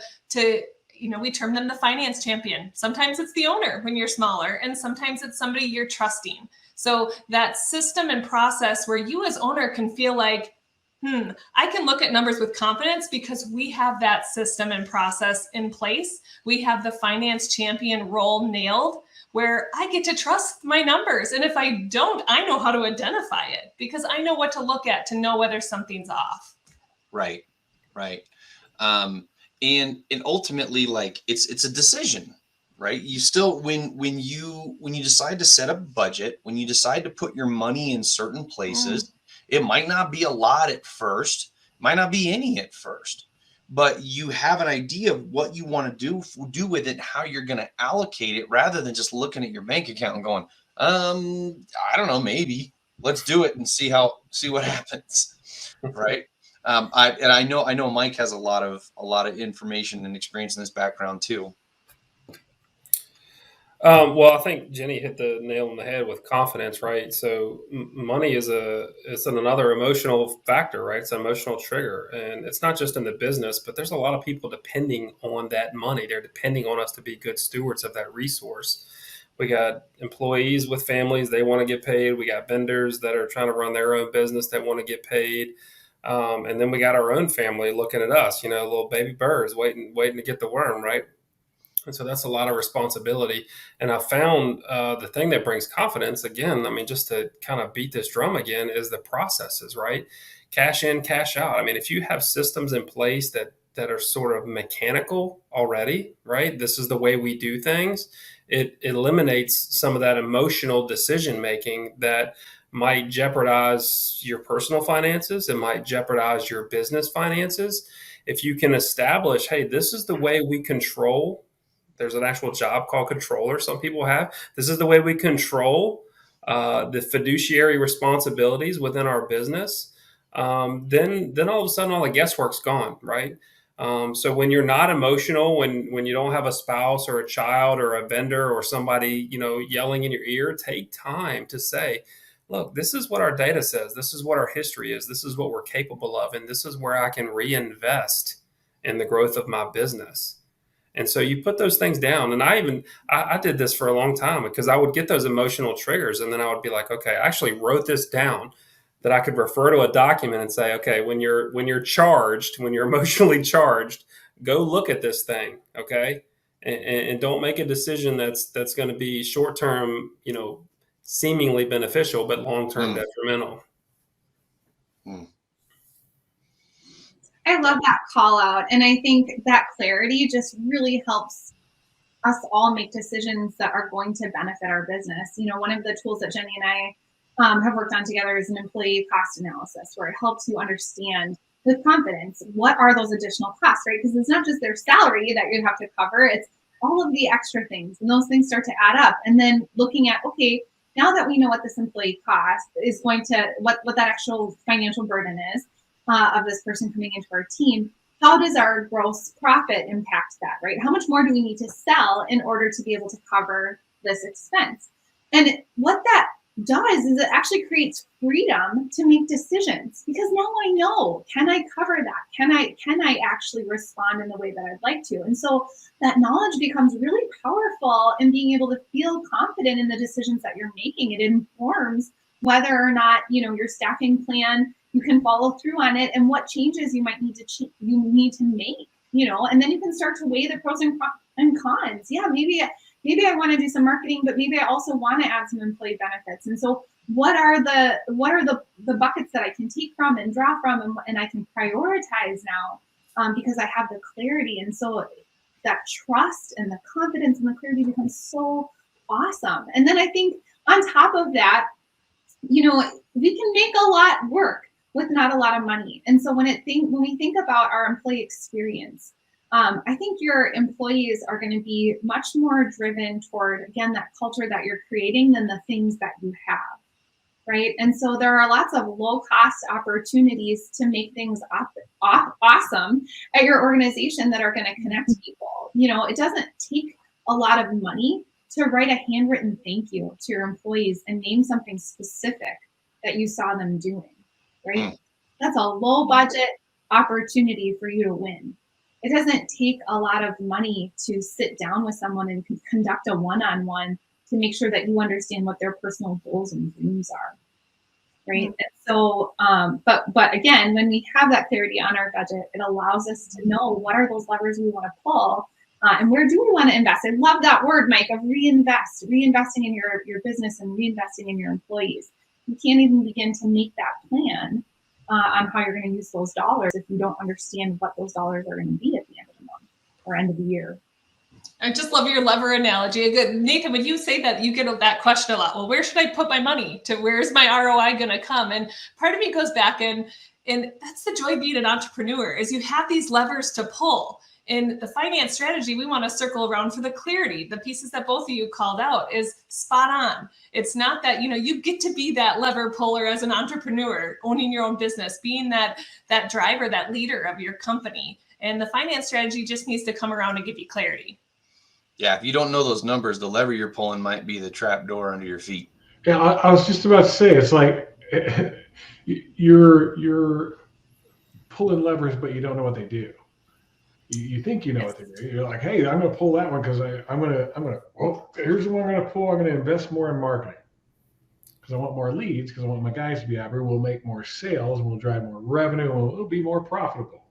we term them the finance champion. Sometimes it's the owner when you're smaller, and sometimes it's somebody you're trusting. So that system and process where you as owner can feel like, I can look at numbers with confidence because we have that system and process in place. We have the finance champion role nailed, where I get to trust my numbers. And if I don't, I know how to identify it because I know what to look at to know whether something's off. Right. And ultimately, like it's a decision, right? You still, when you decide to set up a budget, when you decide to put your money in certain places, it might not be a lot at first, might not be any at first, but you have an idea of what you want to do with it, how you're going to allocate it, rather than just looking at your bank account and going, I don't know, maybe let's do it and see what happens. Right. I know Mike has a lot of information and experience in this background too. Well, I think Jenny hit the nail on the head with confidence, right? So money is another emotional factor, right? It's an emotional trigger, and it's not just in the business, but there's a lot of people depending on that money. They're depending on us to be good stewards of that resource. We got employees with families, they want to get paid. We got vendors that are trying to run their own business that want to get paid. And then we got our own family looking at us, little baby birds waiting to get the worm, right? And so that's a lot of responsibility. And I found the thing that brings confidence, again, just to kind of beat this drum again, is the processes, right? Cash in, cash out. If you have systems in place that are sort of mechanical already, right? This is the way we do things. It eliminates some of that emotional decision making that might jeopardize your personal finances. It might jeopardize your business finances. If you can establish, hey, this is the way we control. There's an actual job called controller some people have. This is the way we control the fiduciary responsibilities within our business. Then all of a sudden, all the guesswork's gone, right? So when you're not emotional, when you don't have a spouse or a child or a vendor or somebody, yelling in your ear, take time to say, look, this is what our data says. This is what our history is. This is what we're capable of. And this is where I can reinvest in the growth of my business. And so you put those things down. And I did this for a long time because I would get those emotional triggers. And then I would be like, okay, I actually wrote this down that I could refer to a document and say, okay, when you're emotionally charged, go look at this thing. Okay. And don't make a decision that's going to be short-term, seemingly beneficial, but long-term detrimental. I love that call out. And I think that clarity just really helps us all make decisions that are going to benefit our business. One of the tools that Jenny and I have worked on together is an employee cost analysis, where it helps you understand with confidence what are those additional costs, right? Because it's not just their salary that you have to cover, it's all of the extra things. And those things start to add up. And then looking at, okay, now that we know what this employee cost is going to, what that actual financial burden is, of this person coming into our team, how does our gross profit impact that, right? How much more do we need to sell in order to be able to cover this expense? And what that does is it actually creates freedom to make decisions, because now I know, can I cover that? Can I actually respond in the way that I'd like to? And so that knowledge becomes really powerful in being able to feel confident in the decisions that you're making. It informs whether or not, your staffing plan, you can follow through on it, and what changes you might need to make, and then you can start to weigh the pros and cons. Yeah, maybe I want to do some marketing, but maybe I also want to add some employee benefits. And so what are the buckets that I can take from and draw from, and I can prioritize now because I have the clarity. And so that trust and the confidence and the clarity becomes so awesome. And then I think on top of that, we can make a lot work. with not a lot of money. And so when we think about our employee experience, I think your employees are going to be much more driven toward, again, that culture that you're creating than the things that you have, right? And so there are lots of low-cost opportunities to make things awesome at your organization that are going to connect people. You know, it doesn't take a lot of money to write a handwritten thank you to your employees and name something specific that you saw them doing, right? That's a low-budget opportunity for you to win. It doesn't take a lot of money to sit down with someone and conduct a one-on-one to make sure that you understand what their personal goals and dreams are, right? And so, but again, when we have that clarity on our budget, it allows us to know what are those levers we want to pull, and where do we want to invest. I love that word, Mike, of reinvesting in your business and reinvesting in your employees. You can't even begin to make that plan on how you're going to use those dollars if you don't understand what those dollars are going to be at the end of the month or end of the year. I just love your lever analogy. Nathan, when you say that, you get that question a lot. Well, where should I put my money? Where's my ROI going to come? And part of me goes back and that's the joy of being an entrepreneur is you have these levers to pull. In the finance strategy, we want to circle around for the clarity. The pieces that both of you called out is spot on. It's not that, you get to be that lever puller as an entrepreneur, owning your own business, being that driver, that leader of your company. And the finance strategy just needs to come around and give you clarity. Yeah, if you don't know those numbers, the lever you're pulling might be the trap door under your feet. Yeah, I was just about to say, it's like you're pulling levers, but you don't know what they do. You think you know what they do. You're like, hey, I'm going to pull that one because I'm going to, well, here's the one I'm going to pull. I'm going to invest more in marketing because I want more leads, because I want my guys to be happy. We'll make more sales, and we'll drive more revenue, and we'll be more profitable.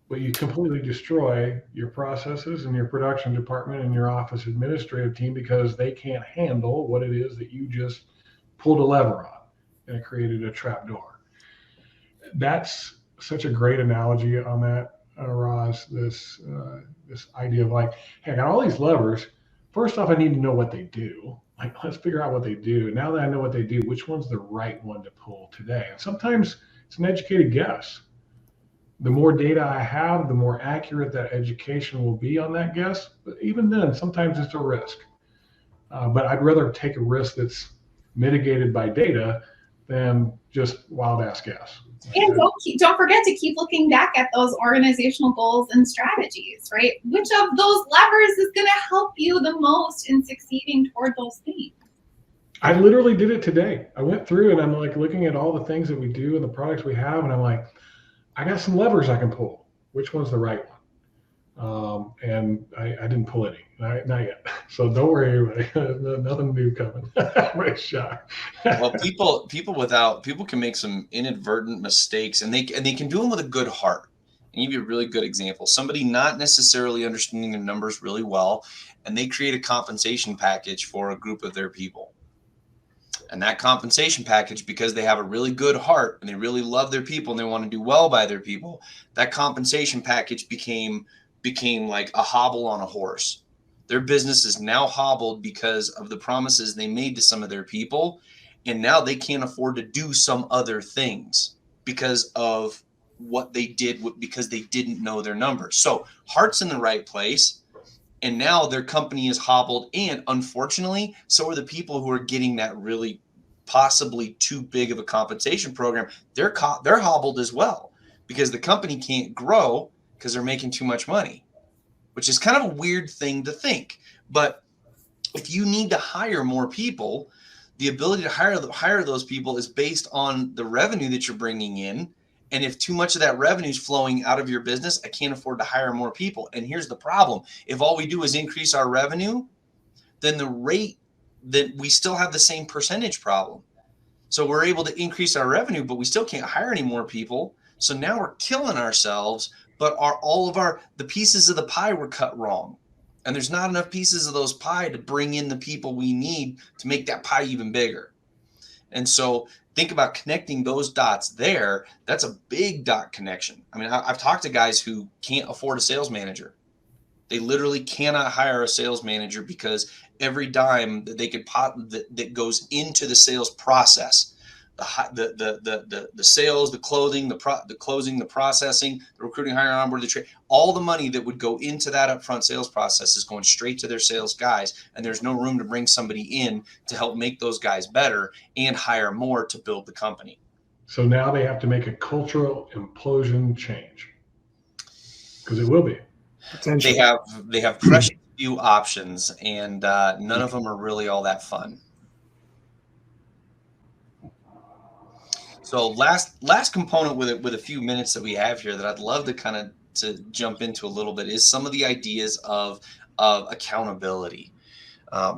But you completely destroy your processes and your production department and your office administrative team because they can't handle what it is that you just pulled a lever on, and it created a trap door. That's such a great analogy on that. Roz, this idea of like, hey, I got all these levers. First off, I need to know what they do. Like, let's figure out what they do. Now that I know what they do, which one's the right one to pull today? And sometimes it's an educated guess. The more data I have, the more accurate that education will be on that guess. But even then, sometimes it's a risk. But I'd rather take a risk that's mitigated by data than just wild ass guess. And don't forget to keep looking back at those organizational goals and strategies, right? Which of those levers is going to help you the most in succeeding toward those things? I literally did it today. I went through and I'm like looking at all the things that we do and the products we have, and I'm like, I got some levers I can pull. Which one's the right one? And I didn't pull any, not yet. So don't worry, everybody. Nothing new coming. Everybody's shocked. Well, people can make some inadvertent mistakes, and they can do them with a good heart. And give you a really good example. Somebody not necessarily understanding their numbers really well, and they create a compensation package for a group of their people. And that compensation package, because they have a really good heart and they really love their people and they want to do well by their people, that compensation package became like a hobble on a horse. Their business is now hobbled because of the promises they made to some of their people. And now they can't afford to do some other things because of what they did, because they didn't know their numbers. So heart's in the right place. And now their company is hobbled. And unfortunately, so are the people who are getting that really possibly too big of a compensation program. They're hobbled as well because the company can't grow because they're making too much money, which is kind of a weird thing to think. But if you need to hire more people, the ability to hire those people is based on the revenue that you're bringing in. And if too much of that revenue is flowing out of your business, I can't afford to hire more people. And here's the problem. If all we do is increase our revenue, then the rate that we still have the same percentage problem. So we're able to increase our revenue, but we still can't hire any more people. So now we're killing ourselves, but the pieces of the pie were cut wrong. And there's not enough pieces of those pie to bring in the people we need to make that pie even bigger. And so think about connecting those dots there. That's a big dot connection. I mean, I've talked to guys who can't afford a sales manager. They literally cannot hire a sales manager because every dime that they could that goes into the sales process the sales, the clothing, the closing, the processing, the recruiting, hiring, onboard, the trade, all the money that would go into that upfront sales process is going straight to their sales guys, and there's no room to bring somebody in to help make those guys better and hire more to build the company. So now they have to make a cultural implosion change, because it will be. Potentially. They have precious few options, and none of them are really all that fun. So last component with a few minutes that we have here that I'd love to kind of to jump into a little bit is some of the ideas of accountability.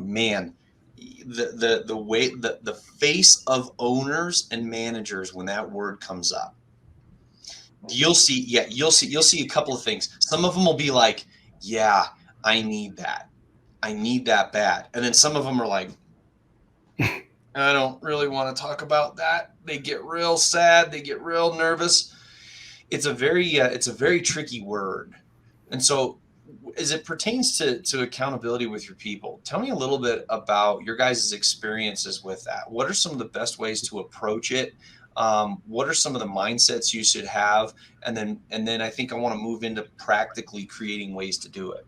Man, the way the face of owners and managers when that word comes up, you'll see a couple of things. Some of them will be like, yeah, I need that bad, and then some of them are like, I don't really want to talk about that. They get real sad. They get real nervous. It's a very tricky word. And so as it pertains to accountability with your people, tell me a little bit about your guys' experiences with that. What are some of the best ways to approach it? What are some of the mindsets you should have? And then I think I want to move into practically creating ways to do it.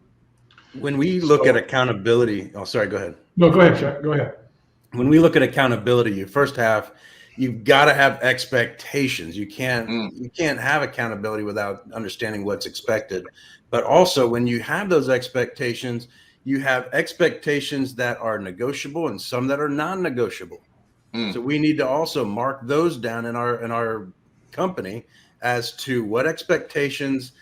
When we look at accountability, go ahead. No, go ahead, Chuck. Go ahead. When we look at accountability, you've got to have expectations. You can't have accountability without understanding what's expected. But also when you have those expectations, you have expectations that are negotiable and some that are non-negotiable. So we need to also mark those down in our company as to what expectations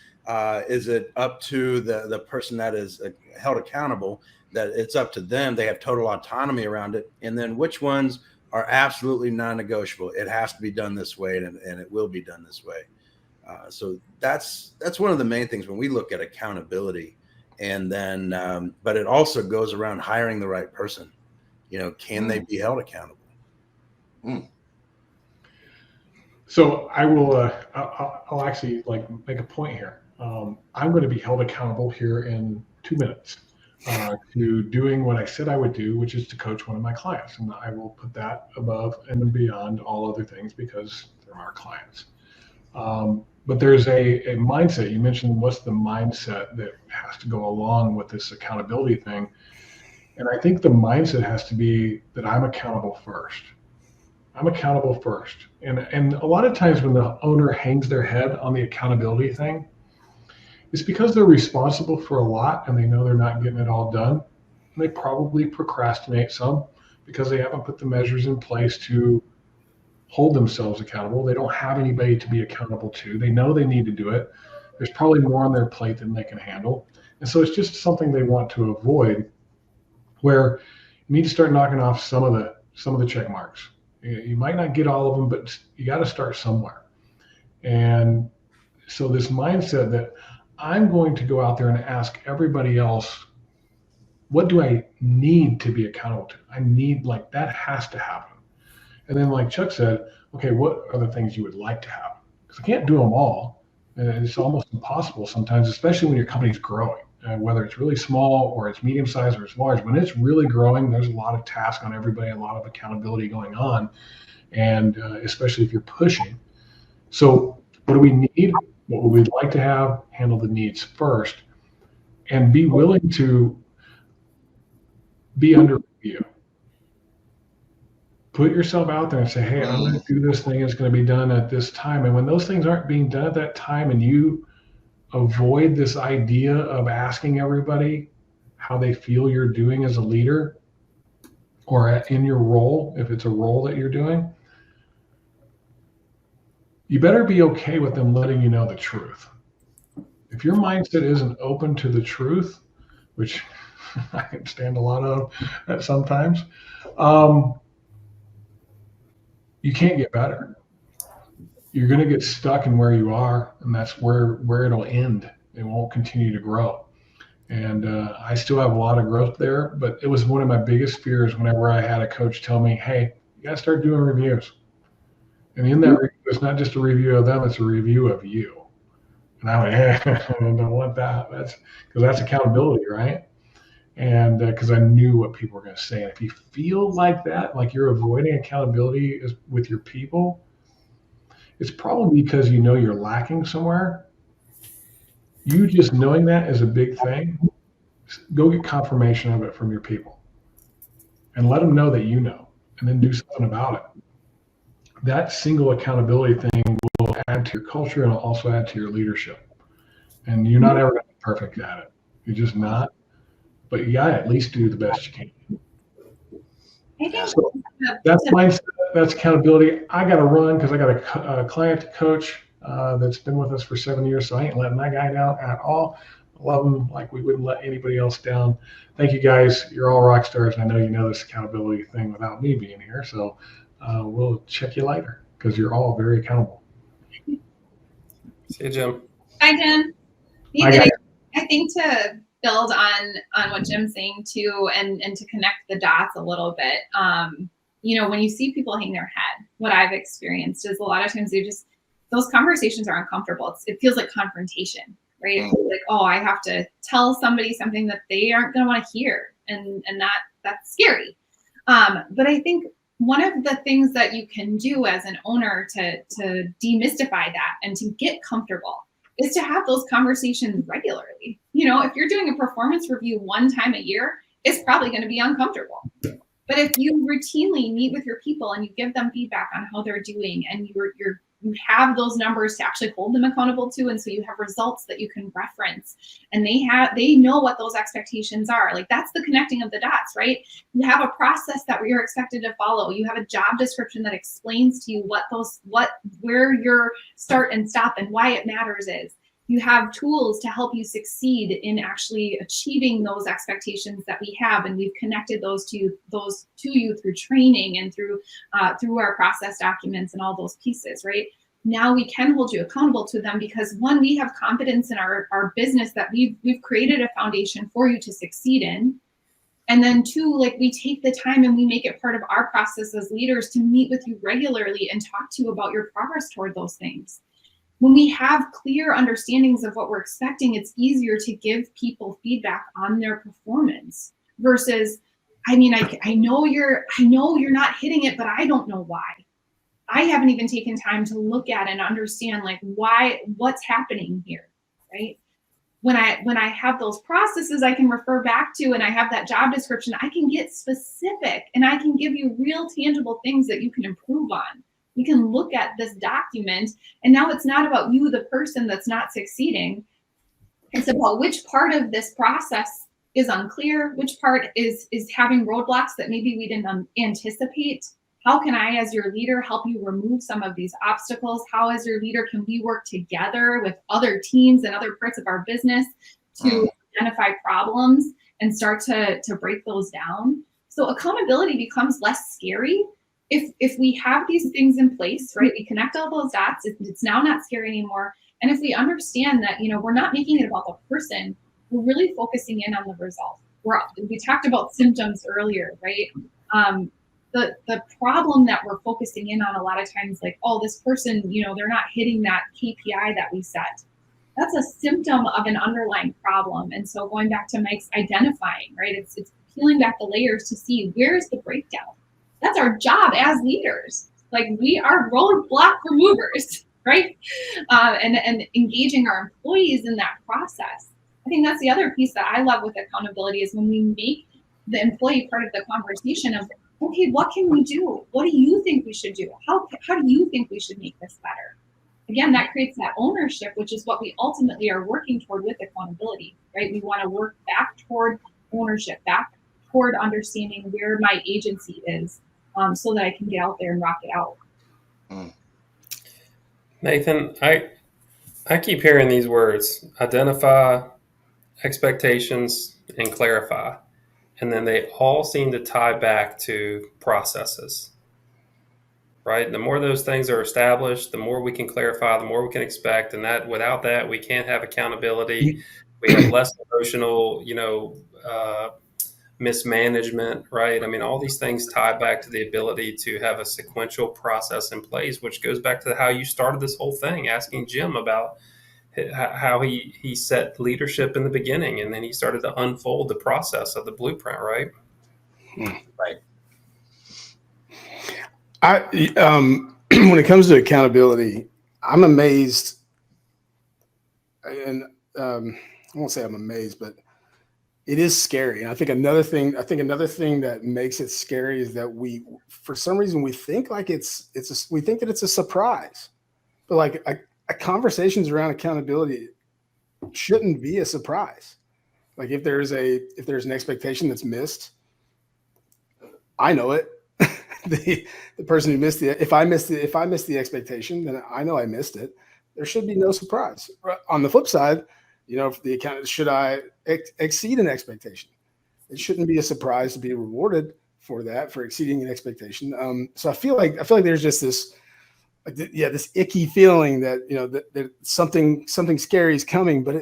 is it up to the person that is held accountable, that it's up to them. They have total autonomy around it. And then which ones are absolutely non-negotiable. It has to be done this way, and it will be done this way. So that's one of the main things when we look at accountability. And then, but it also goes around hiring the right person. Can they be held accountable? So I will. I'll actually make a point here. I'm going to be held accountable here in 2 minutes to doing what I said I would do, which is to coach one of my clients, and I will put that above and beyond all other things because they're our clients. But there's a mindset. You mentioned what's the mindset that has to go along with this accountability thing, and I think the mindset has to be that I'm accountable first. I'm accountable first. And a lot of times when the owner hangs their head on the accountability thing, it's because they're responsible for a lot and they know they're not getting it all done. And they probably procrastinate some because they haven't put the measures in place to hold themselves accountable. They don't have anybody to be accountable to. They know they need to do it. There's probably more on their plate than they can handle. And so it's just something they want to avoid, where you need to start knocking off some of the check marks. You might not get all of them, but you got to start somewhere. And so this mindset that I'm going to go out there and ask everybody else, what do I need to be accountable to? I need, that has to happen. And then like Chuck said, okay, what are the things you would like to have? Because I can't do them all. And it's almost impossible sometimes, especially when your company's growing. Whether it's really small or it's medium sized or it's large, when it's really growing, there's a lot of tasks on everybody, a lot of accountability going on, and especially if you're pushing. So what do we need? What would we like to have? Handle the needs first, and be willing to be under review. Put yourself out there and say, hey, I'm going to do this thing. It's going to be done at this time. And when those things aren't being done at that time and you avoid this idea of asking everybody how they feel you're doing as a leader or in your role, if it's a role that you're doing, you better be okay with them letting you know the truth. If your mindset isn't open to the truth, which I can stand a lot of at sometimes, you can't get better. You're going to get stuck in where you are, and that's where it'll end. It won't continue to grow. And I still have a lot of growth there, but it was one of my biggest fears whenever I had a coach tell me, hey, you got to start doing reviews. And in that review, it's not just a review of them, it's a review of you. And I went, I don't want that. That's because that's accountability, right? And because I knew what people were going to say. And if you feel like that, like you're avoiding accountability with your people, it's probably because you know you're lacking somewhere. You just knowing that is a big thing. Go get confirmation of it from your people and let them know that you know, and then do something about it. That single accountability thing will add to your culture and it'll also add to your leadership. And you're not ever going to be perfect at it. You're just not. But you got to at least do the best you can. I think So that's mindset. That's accountability. I got to run because I got a client to coach that's been with us for 7 years. So I ain't letting that guy down at all. Love him like we wouldn't let anybody else down. Thank you guys. You're all rock stars. And I know you know this accountability thing without me being here. So we'll check you later because you're all very accountable. See you, Jim. Bye, Jim. I think to build on what Jim's saying too, and to connect the dots a little bit, when you see people hang their head, what I've experienced is a lot of times those conversations are uncomfortable. It feels like confrontation, right? It feels like, oh, I have to tell somebody something that they aren't going to want to hear. And that's scary. But I think one of the things that you can do as an owner to demystify that and to get comfortable is to have those conversations regularly. If you're doing a performance review one time a year, it's probably going to be uncomfortable. But if you routinely meet with your people and you give them feedback on how they're doing, and you have those numbers to actually hold them accountable to, and so you have results that you can reference, and they know what those expectations are. Like, that's the connecting of the dots, right? You have a process that you're expected to follow. You have a job description that explains to you where your start and stop and why it matters is. You have tools to help you succeed in actually achieving those expectations that we have, and we've connected those to you through training and through our process documents and all those pieces, right? Now we can hold you accountable to them because, one, we have confidence in our business that we've created a foundation for you to succeed in. And then two, like, we take the time and we make it part of our process as leaders to meet with you regularly and talk to you about your progress toward those things. When we have clear understandings of what we're expecting, it's easier to give people feedback on their performance versus, I know you're not hitting it, but I don't know why. I haven't even taken time to look at and understand what's happening here, right? When I have those processes I can refer back to, and I have that job description, I can get specific and I can give you real tangible things that you can improve on. We can look at this document, and now it's not about you, the person that's not succeeding. It's about which part of this process is unclear, which part is having roadblocks that maybe we didn't anticipate. How can I, as your leader, help you remove some of these obstacles? How, as your leader, can we work together with other teams and other parts of our business to identify problems and start to break those down? So accountability becomes less scary if we have these things in place, right? We connect all those dots. It's now not scary anymore. And if we understand that, we're not making it about the person, we're really focusing in on the result. We talked about symptoms earlier, right? The problem that we're focusing in on a lot of times, like, oh, this person, they're not hitting that KPI that we set. That's a symptom of an underlying problem. And so going back to Mike's identifying, right? It's peeling back the layers to see where's the breakdown. That's our job as leaders. Like, we are roadblock removers, right? And engaging our employees in that process. I think that's the other piece that I love with accountability is when we make the employee part of the conversation of, okay, what can we do? What do you think we should do? How do you think we should make this better? Again, that creates that ownership, which is what we ultimately are working toward with accountability, right? We want to work back toward ownership, back toward understanding where my agency is, so that I can get out there and rock it out. Nathan, I keep hearing these words: identify, expectations, and clarify. And then they all seem to tie back to processes, right? The more those things are established, the more we can clarify, the more we can expect. And that without that, we can't have accountability. We have less emotional, mismanagement, right? I mean, all these things tie back to the ability to have a sequential process in place, which goes back to how you started this whole thing, asking Jim about, how he set leadership in the beginning, and then he started to unfold the process of the blueprint, right? Right. When it comes to accountability, I'm amazed, and I won't say I'm amazed, but it is scary. And I think another thing that makes it scary is that for some reason, we think like we think that it's a surprise, but like conversations around accountability shouldn't be a surprise. Like if there's an expectation that's missed, I know it. the person who missed if I missed the expectation, then I know I missed it. There should be no surprise. On the flip side, should I exceed an expectation? It shouldn't be a surprise to be rewarded for exceeding an expectation. So I feel like there's just this icky feeling that that something scary is coming, but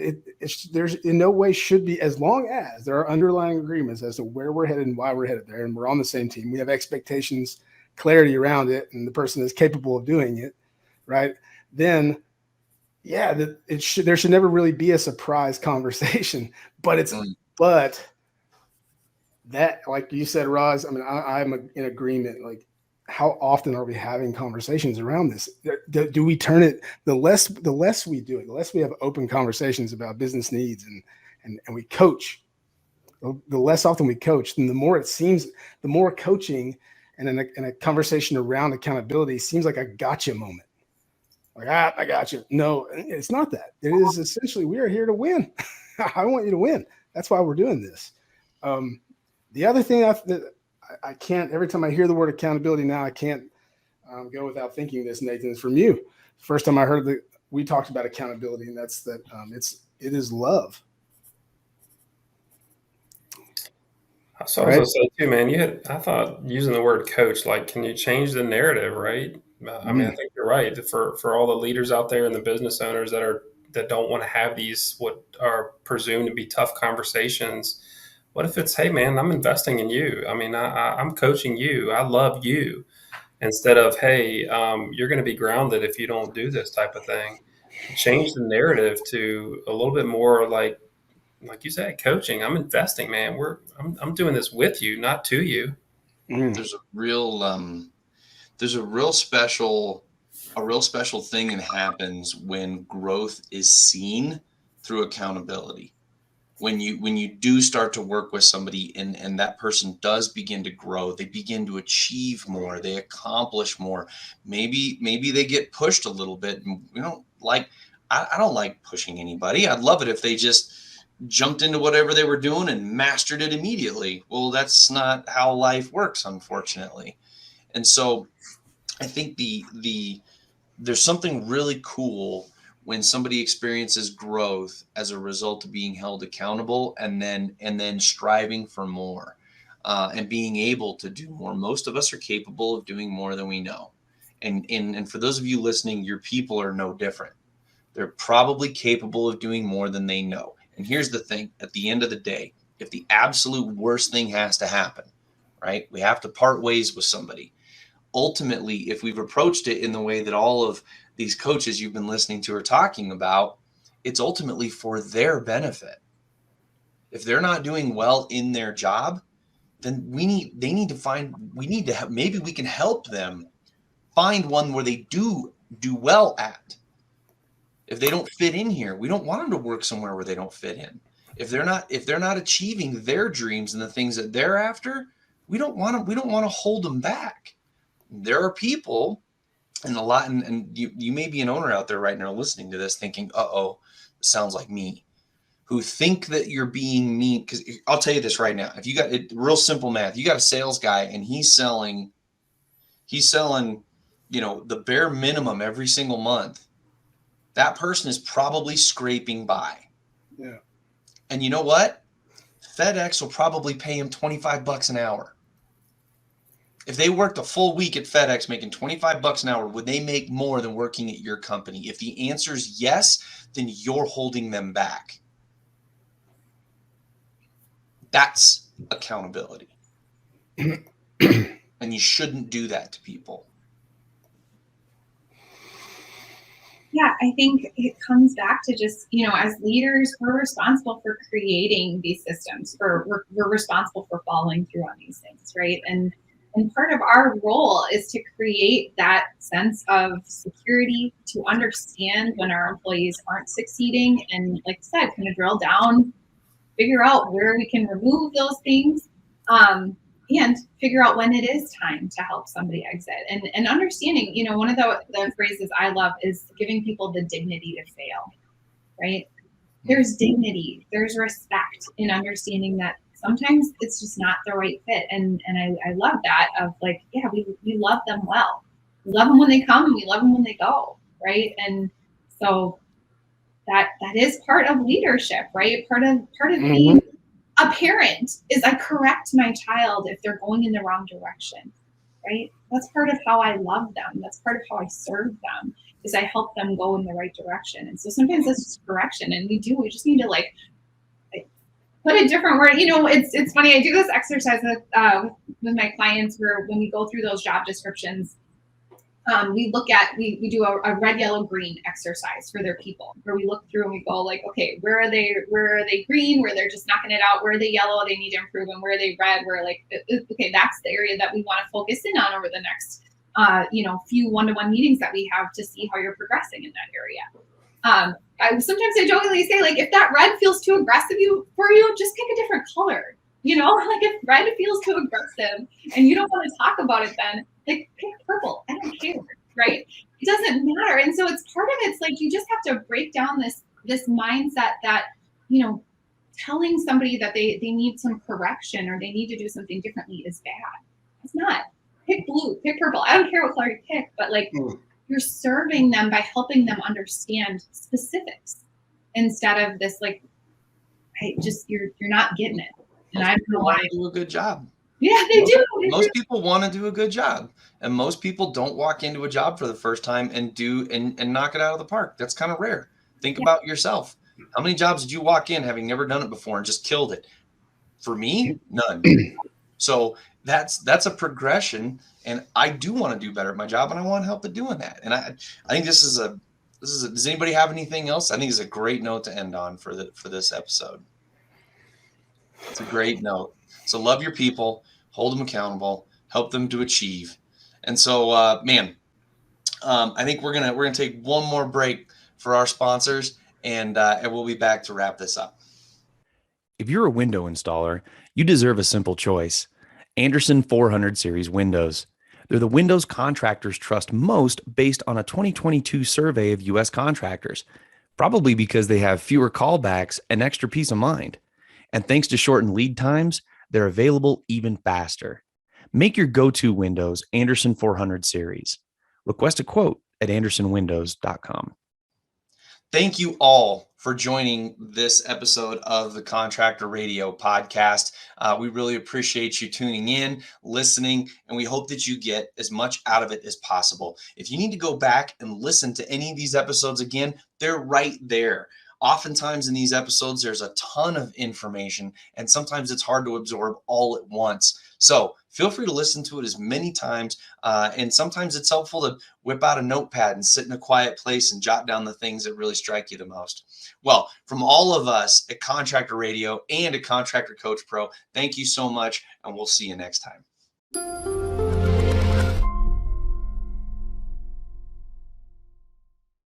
there's in no way should be, as long as there are underlying agreements as to where we're headed and why we're headed there, and we're on the same team. We have expectations, clarity around it, and the person is capable of doing it, right? Then there should never really be a surprise conversation, but that, like you said, Roz, I mean, I'm in agreement. Like, how often are we having conversations around this? Do we turn it, the less we do it, the less we have open conversations about business needs and we coach, the less often we coach, then the more it seems, the more coaching and in a conversation around accountability seems like a gotcha moment. Like, I got you. No, it's not that. It is essentially, we are here to win. I want you to win. That's why we're doing this. The other thing that I can't, every time I hear the word accountability now, I can't go without thinking this, Nathan, is from you. First time I heard we talked about accountability, and that's that it is love. So I was gonna say too, man, I thought using the word coach, like, can you change the narrative, right? I mean, I think you're right. For all the leaders out there and the business owners that don't want to have these, what are presumed to be tough conversations, what if it's, hey man, I'm investing in you. I mean, I'm coaching you. I love you. Instead of, hey, you're going to be grounded if you don't do this type of thing. Change the narrative to a little bit more like you said, coaching. I'm investing, man. I'm doing this with you, not to you. There's a real special thing that happens when growth is seen through accountability. When you do start to work with somebody and that person does begin to grow, they begin to achieve more, they accomplish more. Maybe they get pushed a little bit, and I don't like pushing anybody. I'd love it if they just jumped into whatever they were doing and mastered it immediately. Well, that's not how life works, unfortunately. And so I think there's something really cool when somebody experiences growth as a result of being held accountable and then striving for more and being able to do more. Most of us are capable of doing more than we know. And for those of you listening, your people are no different. They're probably capable of doing more than they know. And here's the thing, at the end of the day, if the absolute worst thing has to happen, right, we have to part ways with somebody. Ultimately, if we've approached it in the way that all of these coaches you've been listening to are talking about, it's ultimately for their benefit. If they're not doing well in their job, then maybe we can help them find one where they do well at. If they don't fit in here, we don't want them to work somewhere where they don't fit in. If they're not achieving their dreams and the things that they're after, we don't want to hold them back. There are people, and you may be an owner out there right now listening to this thinking, sounds like me, who think that you're being mean. Because I'll tell you this right now, if you got real simple math, you got a sales guy and he's selling, the bare minimum every single month. That person is probably scraping by. Yeah. And you know what? FedEx will probably pay him $25 an hour. If they worked a full week at FedEx making $25 an hour, would they make more than working at your company? If the answer is yes, then you're holding them back. That's accountability. And you shouldn't do that to people. Yeah, I think it comes back to just, as leaders, we're responsible for creating these systems, we're responsible for following through on these things, right? And part of our role is to create that sense of security, to understand when our employees aren't succeeding, and like I said, kind of drill down, figure out where we can remove those things, and figure out when it is time to help somebody exit. And understanding, one of the phrases I love is giving people the dignity to fail, right? There's dignity, there's respect in understanding that sometimes it's just not the right fit. And I love that of like, yeah, we love them well. We love them when they come, and we love them when they go, right? And so that is part of leadership, right? Part of being a parent is I correct my child if they're going in the wrong direction, right? That's part of how I love them. That's part of how I serve them, is I help them go in the right direction. And so sometimes that's just correction, and we just need to like put a different word. It's funny. I do this exercise with my clients where when we go through those job descriptions, we do a red, yellow, green exercise for their people, where we look through and we go like, okay, where are they green, where they're just knocking it out, where are they yellow, they need to improve, and where are they red, where like, okay, that's the area that we want to focus in on over the next few one-to-one meetings that we have to see how you're progressing in that area. Sometimes I jokingly say, like, if that red feels too aggressive for you, just pick a different color. Like if red feels too aggressive and you don't want to talk about it, then like pick purple. I don't care, right? It doesn't matter. And so it's part of it's like you just have to break down this mindset that, telling somebody that they need some correction or they need to do something differently is bad. It's not. Pick blue, pick purple. I don't care what color you pick, but like you're serving them by helping them understand specifics instead of this like, you're not getting it. And I don't know why. Do a good job. Yeah, they do. Most people want to do a good job, and most people don't walk into a job for the first time and knock it out of the park. That's kind of rare. Think about yourself. How many jobs did you walk in having never done it before and just killed it? For me, none. So that's a progression, and I do want to do better at my job, and I want help at doing that. And I think this is a. Does anybody have anything else? I think it's a great note to end on for this episode. It's a great note. So love your people, hold them accountable, help them to achieve. And so, I think we're gonna take one more break for our sponsors, and we'll be back to wrap this up. If you're a window installer, you deserve a simple choice: Andersen 400 series windows. They're the windows contractors trust most based on a 2022 survey of U.S. contractors, probably because they have fewer callbacks and extra peace of mind. And thanks to shortened lead times, they're available even faster. Make your go-to windows Andersen 400 series. Request a quote at andersenwindows.com. Thank you all for joining this episode of the Contractor Radio podcast. We really appreciate you tuning in, listening, and we hope that you get as much out of it as possible. If you need to go back and listen to any of these episodes again, they're right there. Oftentimes in these episodes, there's a ton of information, and sometimes it's hard to absorb all at once. So feel free to listen to it as many times. And sometimes it's helpful to whip out a notepad and sit in a quiet place and jot down the things that really strike you the most. Well, from all of us at Contractor Radio and at Contractor Coach Pro, thank you so much, and we'll see you next time.